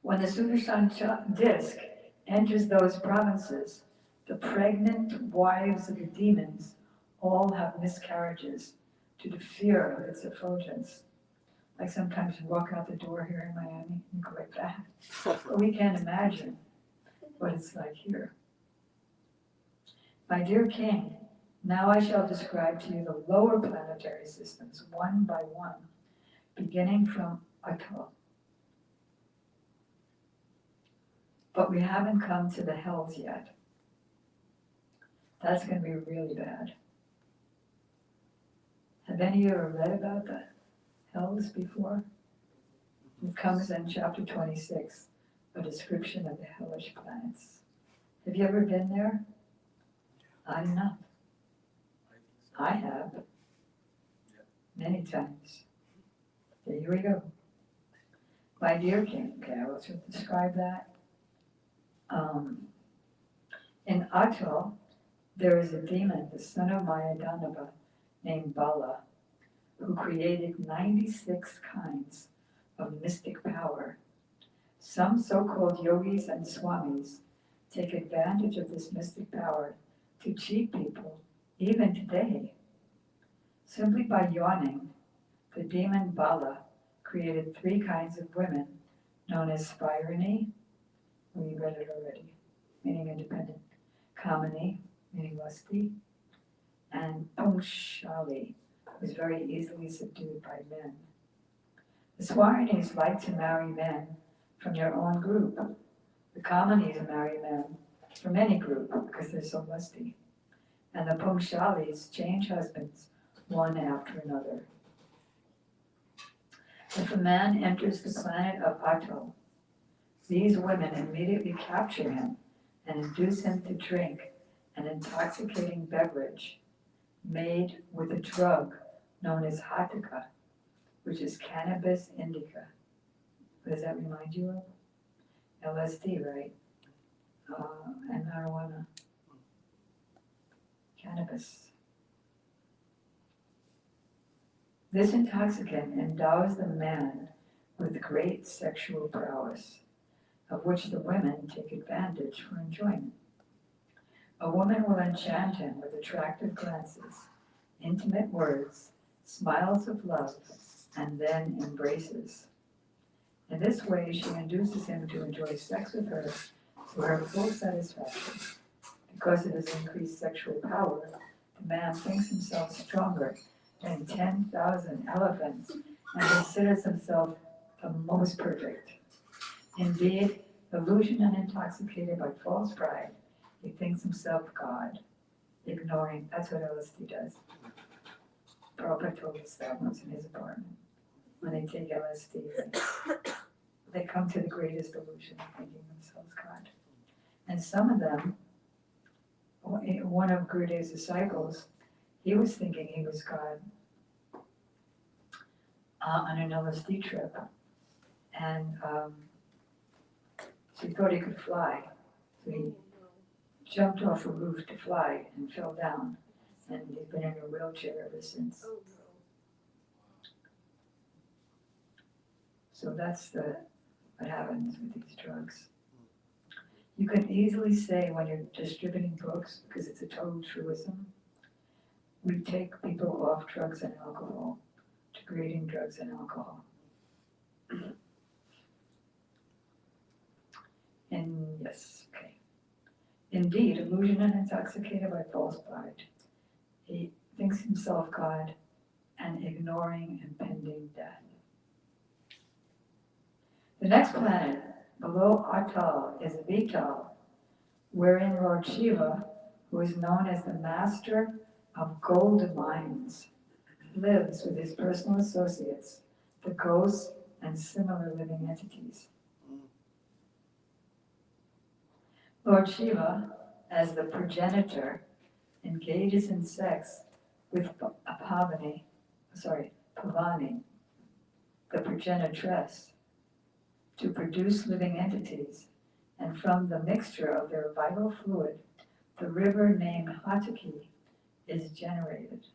When the Sudarshan disc enters those provinces, the pregnant wives of the demons all have miscarriages due to fear of its effulgence. Like sometimes you walk out the door here in Miami and go like that. But we can't imagine what it's like here. My dear King, now I shall describe to you the lower planetary systems one by one, beginning from Atal. But we haven't come to the hells yet. That's going to be really bad. Have any of you ever read about the hells before? It comes in chapter 26, a description of the hellish planets. Have you ever been there? I'm not. I have. Many times. Okay, here we go. My dear King, okay, I will describe that. In Atal, there is a demon, the son of Mayadanava, named Bala, who created 96 kinds of mystic power. Some so-called yogis and swamis take advantage of this mystic power to cheat people, even today. Simply by yawning, the demon Bala created 3 kinds of women, known as Syamarani, we read it already, meaning independent, Kamini, meaning lusty, and Pungshali, was very easily subdued by men. The Swaranis like to marry men from their own group. The Kamanis marry men from any group because they're so lusty. And the Pungshalis change husbands one after another. If a man enters the planet of Atal, these women immediately capture him and induce him to drink an intoxicating beverage made with a drug known as Hataka, which is cannabis indica. What does that remind you of? LSD, right? And marijuana. Cannabis. This intoxicant endows the man with great sexual prowess, of which the women take advantage for enjoyment. A woman will enchant him with attractive glances, intimate words, smiles of love, and then embraces. In this way, she induces him to enjoy sex with her to her full satisfaction. Because of his increased sexual power, the man thinks himself stronger than 10,000 elephants and considers himself the most perfect. Indeed, illusioned and intoxicated by false pride, he thinks himself God, ignoring, that's what LSD does. Prabhupada told us that once in his apartment. When they take LSD, they come to the greatest illusion of thinking themselves God. And some of them, one of Gurudev's disciples, he was thinking he was God on an LSD trip. And so he thought he could fly. So he jumped off a roof to fly and fell down. And he's been in a wheelchair ever since. So that's what happens with these drugs. You can easily say when you're distributing books, because it's a total truism, we take people off drugs and alcohol to creating drugs and alcohol. And yes, okay. Indeed, illusion and intoxicated by false pride, he thinks himself God and ignoring impending death. The next planet below Atal is Vital, wherein Lord Shiva, who is known as the master of gold mines, lives with his personal associates, the ghosts and similar living entities. Lord Shiva, as the progenitor, engages in sex with Apavani, Pavani, the progenitress, to produce living entities, and from the mixture of their vital fluid, the river named Hataki is generated.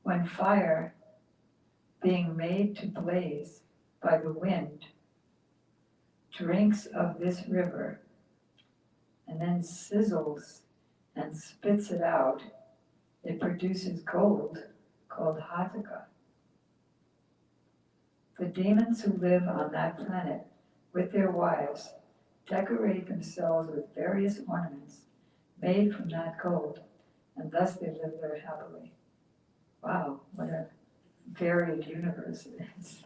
When fire, being made to blaze by the wind, drinks of this river, and then sizzles and spits it out, it produces gold called Hataka. The demons who live on that planet with their wives decorate themselves with various ornaments made from that gold, and thus they live there happily. Wow, what a varied universe it is.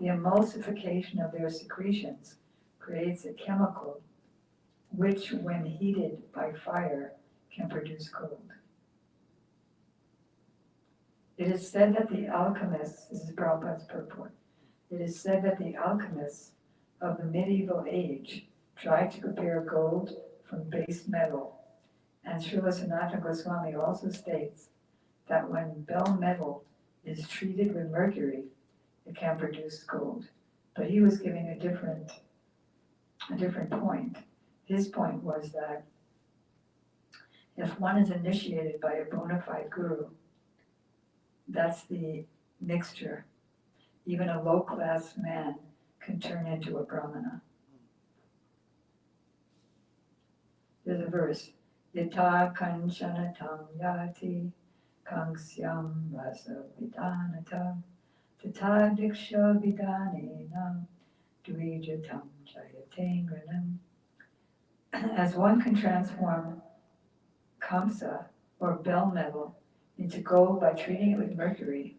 The emulsification of their secretions creates a chemical which, when heated by fire, can produce gold. It is said that the alchemists, this is Prabhupada's purport, it is said that the alchemists of the medieval age tried to prepare gold from base metal. And Srila Sanatana Goswami also states that when bell metal is treated with mercury, it can produce gold. But he was giving a different point. His point was that if one is initiated by a bona fide guru, that's the mixture. Even a low-class man can turn into a brahmana. There's a verse, Yata kanchana tam yati kangsyam rasa vidanata tata diksha vidanena dvijatam jayatengranam. As one can transform kamsa, or bell metal, into gold by treating it with mercury,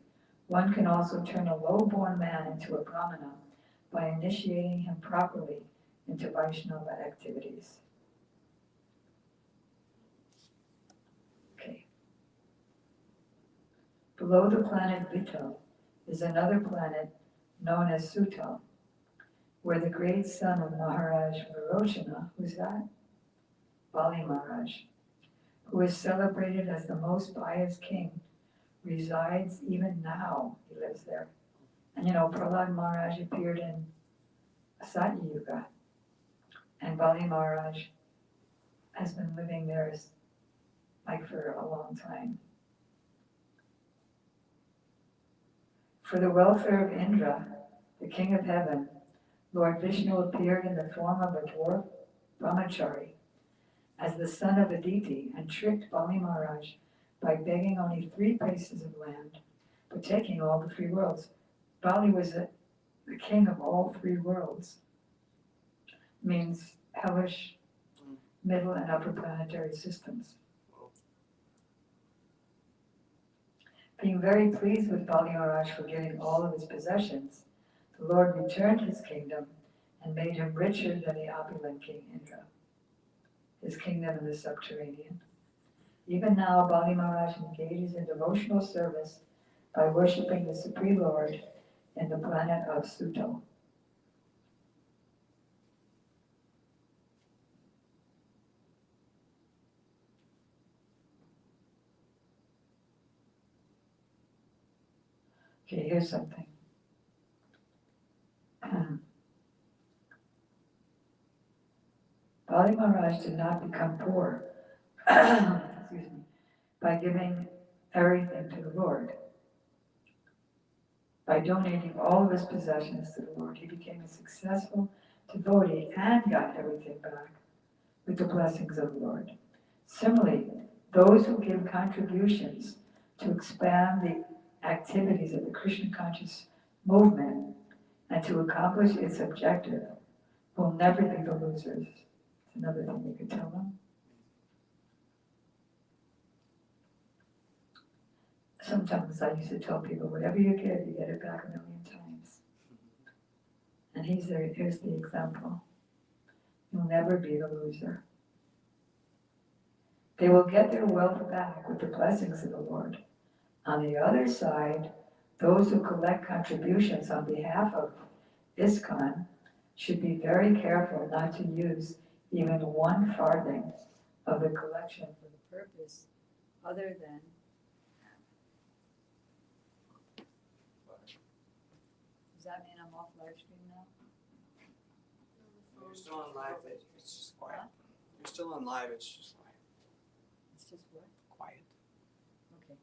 one can also turn a low-born man into a brahmana by initiating him properly into Vaishnava activities. Okay. Below the planet Vital is another planet known as Sutal, where the great son of Maharaj Varochana, who's that? Bali Maharaj, who is celebrated as the most pious king, resides even now. He lives there. And Prahlad Maharaj appeared in Satya Yuga, and Bali Maharaj has been living there for a long time. For the welfare of Indra, the king of heaven, Lord Vishnu appeared in the form of a dwarf brahmachari as the son of Aditi and tricked Bali Maharaj by begging only 3 pieces of land, but taking all the 3 worlds. Bali was the king of all 3 worlds. Means hellish, middle, and upper planetary systems. Being very pleased with Bali Maharaj for getting all of his possessions, the Lord returned his kingdom and made him richer than the opulent King Indra, his kingdom in the subterranean. Even now, Bali Maharaj engages in devotional service by worshipping the Supreme Lord in the planet of Sutal. Okay, here's something. Bali Maharaj did not become poor excuse me, by giving everything to the Lord. By donating all of his possessions to the Lord, he became a successful devotee and got everything back with the blessings of the Lord. Similarly, those who give contributions to expand the activities of the Krishna conscious movement and to accomplish its objective will never be the losers. It's another thing you could tell them. Sometimes I used to tell people, whatever you give, you get it back 1,000,000 times. And here's the example. You'll never be the loser. They will get their wealth back with the blessings of the Lord. On the other side, those who collect contributions on behalf of ISKCON should be very careful not to use even one farthing of the collection for the purpose other than. Does that mean I'm off live stream now? You're still on live, it's just quiet. You're still on live, it's just quiet. It's just what? Quiet. Okay.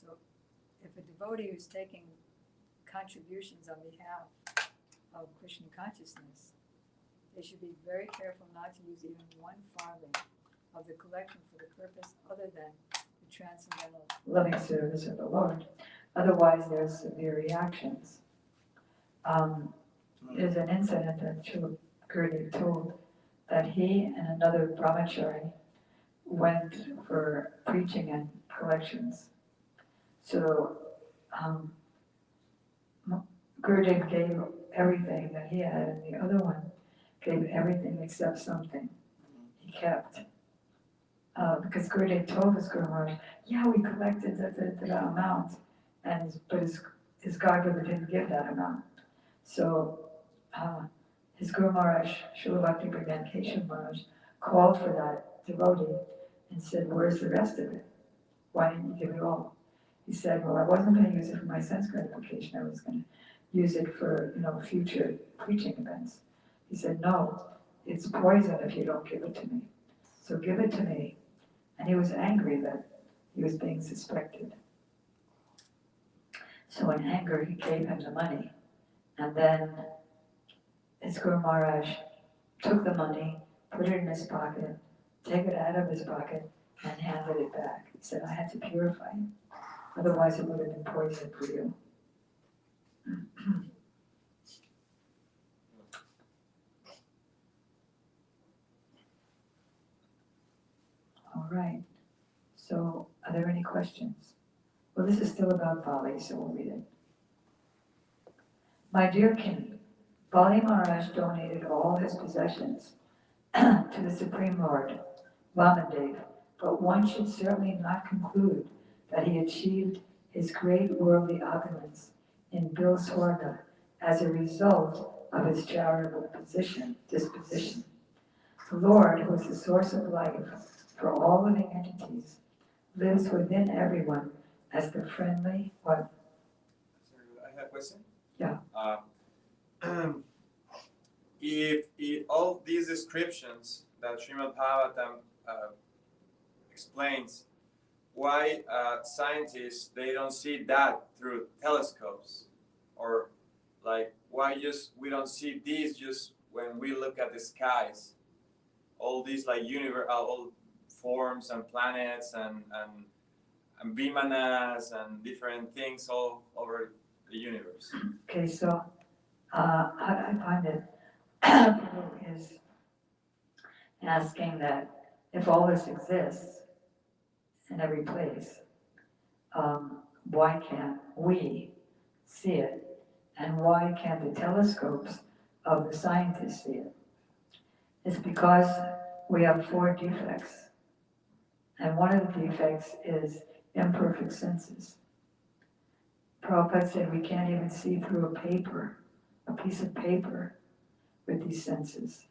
So if a devotee who's taking contributions on behalf of Krishna consciousness, they should be very careful not to use even one farthing of the collection for the purpose other than the transcendental loving service of the Lord. Otherwise, there's severe reactions. There's an incident that Srila Gurudev told that he and another brahmachari went for preaching and collections. So Gurudev gave everything that he had, and the other one gave everything except something he kept. Because Gurudev told his Guru Maharaj, yeah, we collected the amount, but his God Brother didn't give that amount. So his Guru Maharaj, Srila Bhakti Pragyan Keshav Maharaj, called for that devotee and said, where's the rest of it? Why didn't you give it all? He said, well, I wasn't going to use it for my sense gratification. I was going to use it for, future preaching events. He said, no, it's poison if you don't give it to me. So give it to me. And he was angry that he was being suspected. So in anger, he gave him the money. And then his Guru Maharaj took the money, put it in his pocket, took it out of his pocket, and handed it back. He said, I had to purify it. Otherwise, it would have been poison for you. All right. So, are there any questions? Well, this is still about Bali, so we'll read it. My dear king, Bali Maharaj donated all his possessions to the Supreme Lord, Vamandev, but one should certainly not conclude that he achieved his great worldly opulence in Bilswarga as a result of his charitable disposition. The Lord, who is the source of life for all living entities, lives within everyone as the friendly, what? Sorry, I have a question. Yeah. If all these descriptions that Srimad Bhagavatam explains, why scientists, they don't see that through telescopes? Or like, why we don't see these just when we look at the skies? All these like all forms and planets and vimanas and different things all over the universe. Okay, so how I find it is asking that if all this exists in every place, why can't we see it? And why can't the telescopes of the scientists see it? It's because we have 4 defects. And one of the defects is imperfect senses. Prabhupada said we can't even see through a piece of paper with these senses.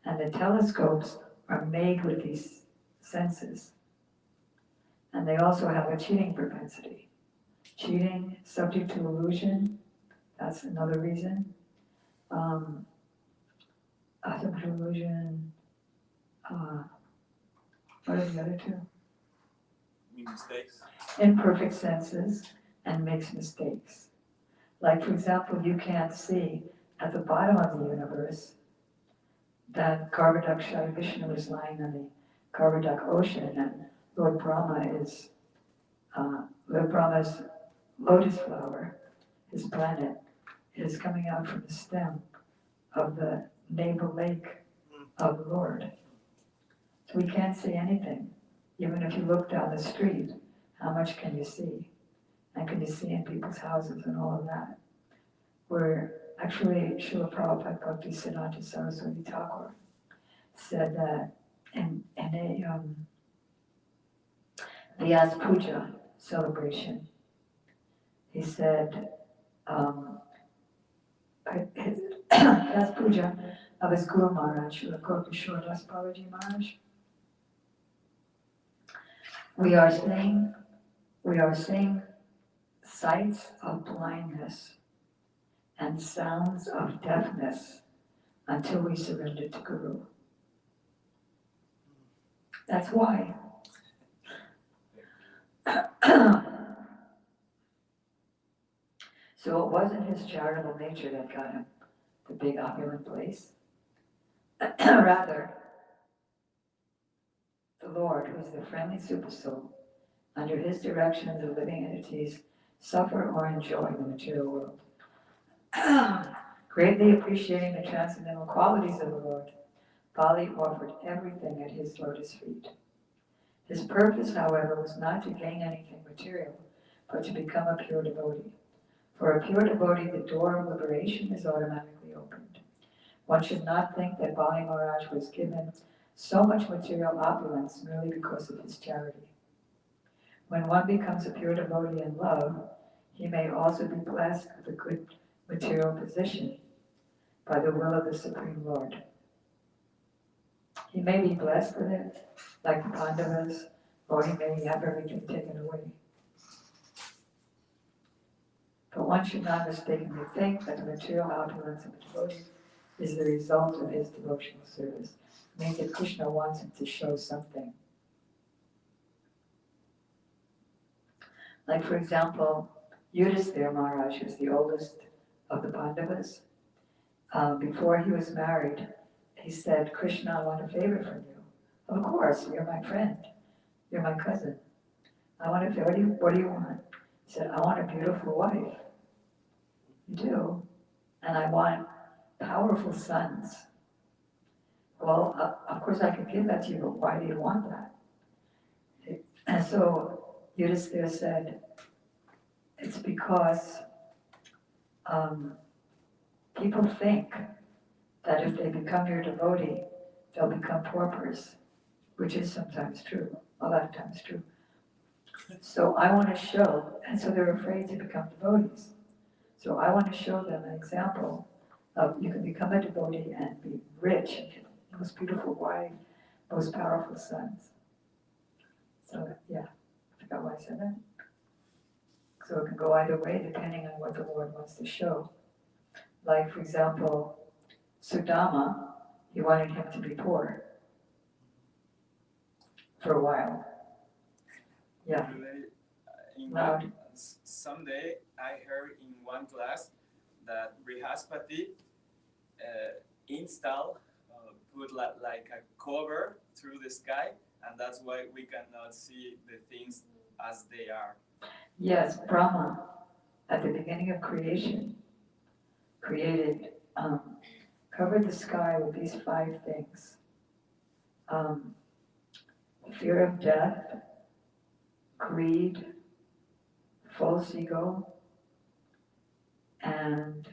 And the telescopes are made with these senses. And they also have a cheating propensity. Cheating, subject to illusion, that's another reason. Subject to illusion, what are the other 2? Mistakes. Imperfect senses and makes mistakes. Like, for example, you can't see at the bottom of the universe that Garbhodaksha Vishnu is lying on the Garbhodak ocean, and Lord Brahma's lotus flower, his planet, is coming out from the stem of the navel lake of the Lord. So we can't see anything. Even if you look down the street, how much can you see? And can you see in people's houses and all of that? Where actually Srila Prabhupada Bhakti Siddhanta Saraswati Thakur said that in a Vyas Puja celebration, he said his past puja of his Guru Maharaj, Srila Gopkishore Das Babaji Maharaj. We are seeing sights of blindness and sounds of deafness until we surrender to Guru. That's why. So it wasn't his charitable nature that got him the big opulent place. Rather, the Lord, who is the friendly supersoul, under his direction the living entities suffer or enjoy the material world. Greatly appreciating the transcendental qualities of the Lord, Bali offered everything at his lotus feet. His purpose, however, was not to gain anything material, but to become a pure devotee. For a pure devotee, the door of liberation is automatically opened. One should not think that Bali Maharaj was given so much material opulence merely because of his charity. When one becomes a pure devotee in love, he may also be blessed with a good material position by the will of the Supreme Lord. He may be blessed with it, like the Pandavas, or he may have everything taken away. But one should not mistakenly think that the material opulence of a devotee is the result of his devotional service. It means that Krishna wants him to show something. Like, for example, Yudhisthira Maharaj, who's the oldest of the Pandavas, before he was married, he said, Krishna, I want a favor from you. Of course, you're my friend. You're my cousin. I want a favor. What do you want? He said, I want a beautiful wife. You do? And I want powerful sons. Well, of course I could give that to you, but why do you want that? And so Yudhisthira said, it's because people think that if they become your devotee, they'll become paupers, which is sometimes true, a lot of times true. So I want to show, and so they're afraid to become devotees. So I want to show them an example of you can become a devotee and be rich and get the most beautiful wife, most powerful sons. So yeah, I forgot why I said that. So it can go either way depending on what the Lord wants to show. Like, for example, Sudama, he wanted him to be poor for a while. Yeah. Loud. Someday I heard in one class that Brihaspati put like a cover through the sky, and that's why we cannot see the things as they are. Yes, Brahma, at the beginning of creation, covered the sky with these 5 things. Fear of death, greed, false ego, and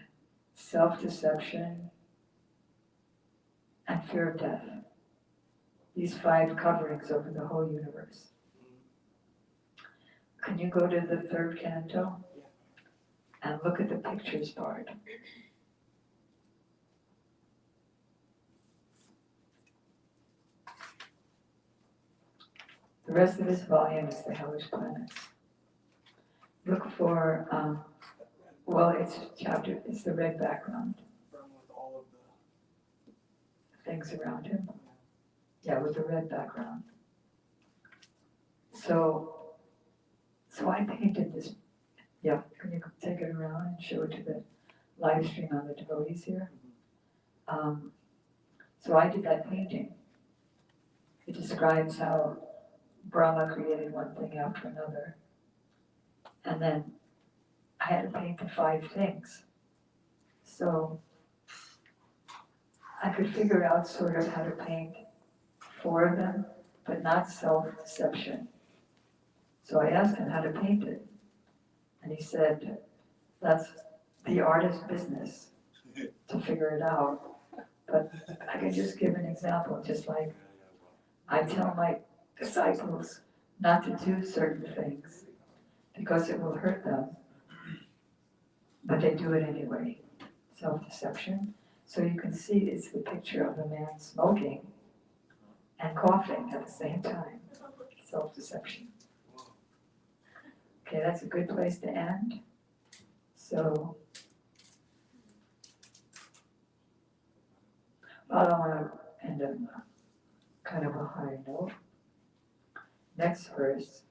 self-deception, and fear of death. These 5 coverings over the whole universe. Can you go to the 3rd canto and look at the pictures part? The rest of this volume is the hellish planets. Look for, it's the red background. With all of the Things around him. Yeah, with the red background. So I painted this. Yeah, can you take it around and show it to the live stream on the devotees here? So I did that painting. It describes how Brahma created one thing after another. And then I had to paint the 5 things. So I could figure out sort of how to paint 4 of them, but not self-deception. So I asked him how to paint it. And he said, that's the artist's business to figure it out. But I can just give an example, just like I tell my disciples not to do certain things because it will hurt them, but they do it anyway. self-deception. So you can see it's the picture of the man smoking and coughing at the same time. Self-deception. Okay, that's a good place to end. So, I don't want to end on kind of a high note. Next verse.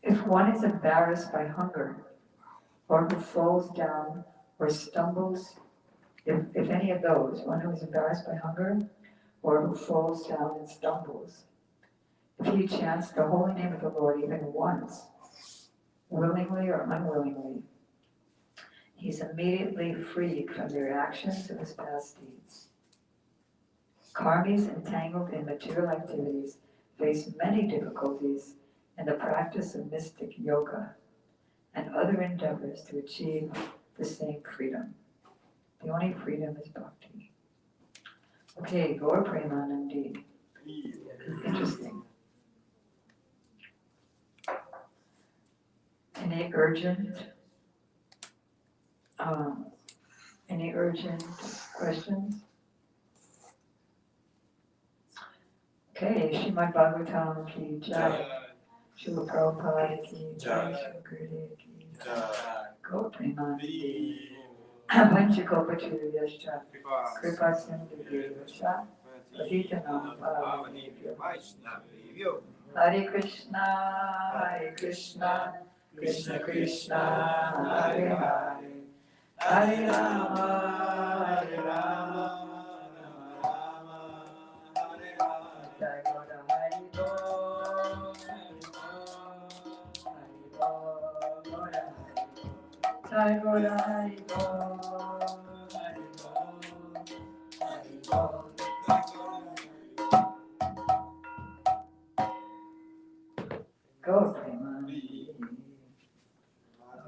If one is embarrassed by hunger, or who falls down or stumbles, if any of those, one who is embarrassed by hunger, or who falls down and stumbles, if he chants the holy name of the Lord even once, willingly or unwillingly, he's immediately freed from the reactions of his past deeds. Karmis entangled in material activities face many difficulties in the practice of mystic yoga and other endeavors to achieve the same freedom. The only freedom is bhakti. Okay, Gaur Premanandi. Interesting. Any urgent questions? Okay, Srimad Bhagavatam ki jai. Srila Prabhupada ki jai. Srila Gurudev ki jai. Gaur Premanandi. Vanchakopachuriyascha. Kripa Sindhu Patitanam Pavanebhyo. Hare Krishna, Krishna Krishna, Hare Hare, Hare Rama, Hare Rama, Rama Rama, Hare Hare. Jai Gaura Hari Bol, Hari Bol, Gaura Hari. Jai Gaura Hari Bol, Hari Bol, Hari Bol. Go, Premanandi.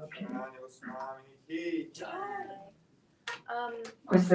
Okay. Was the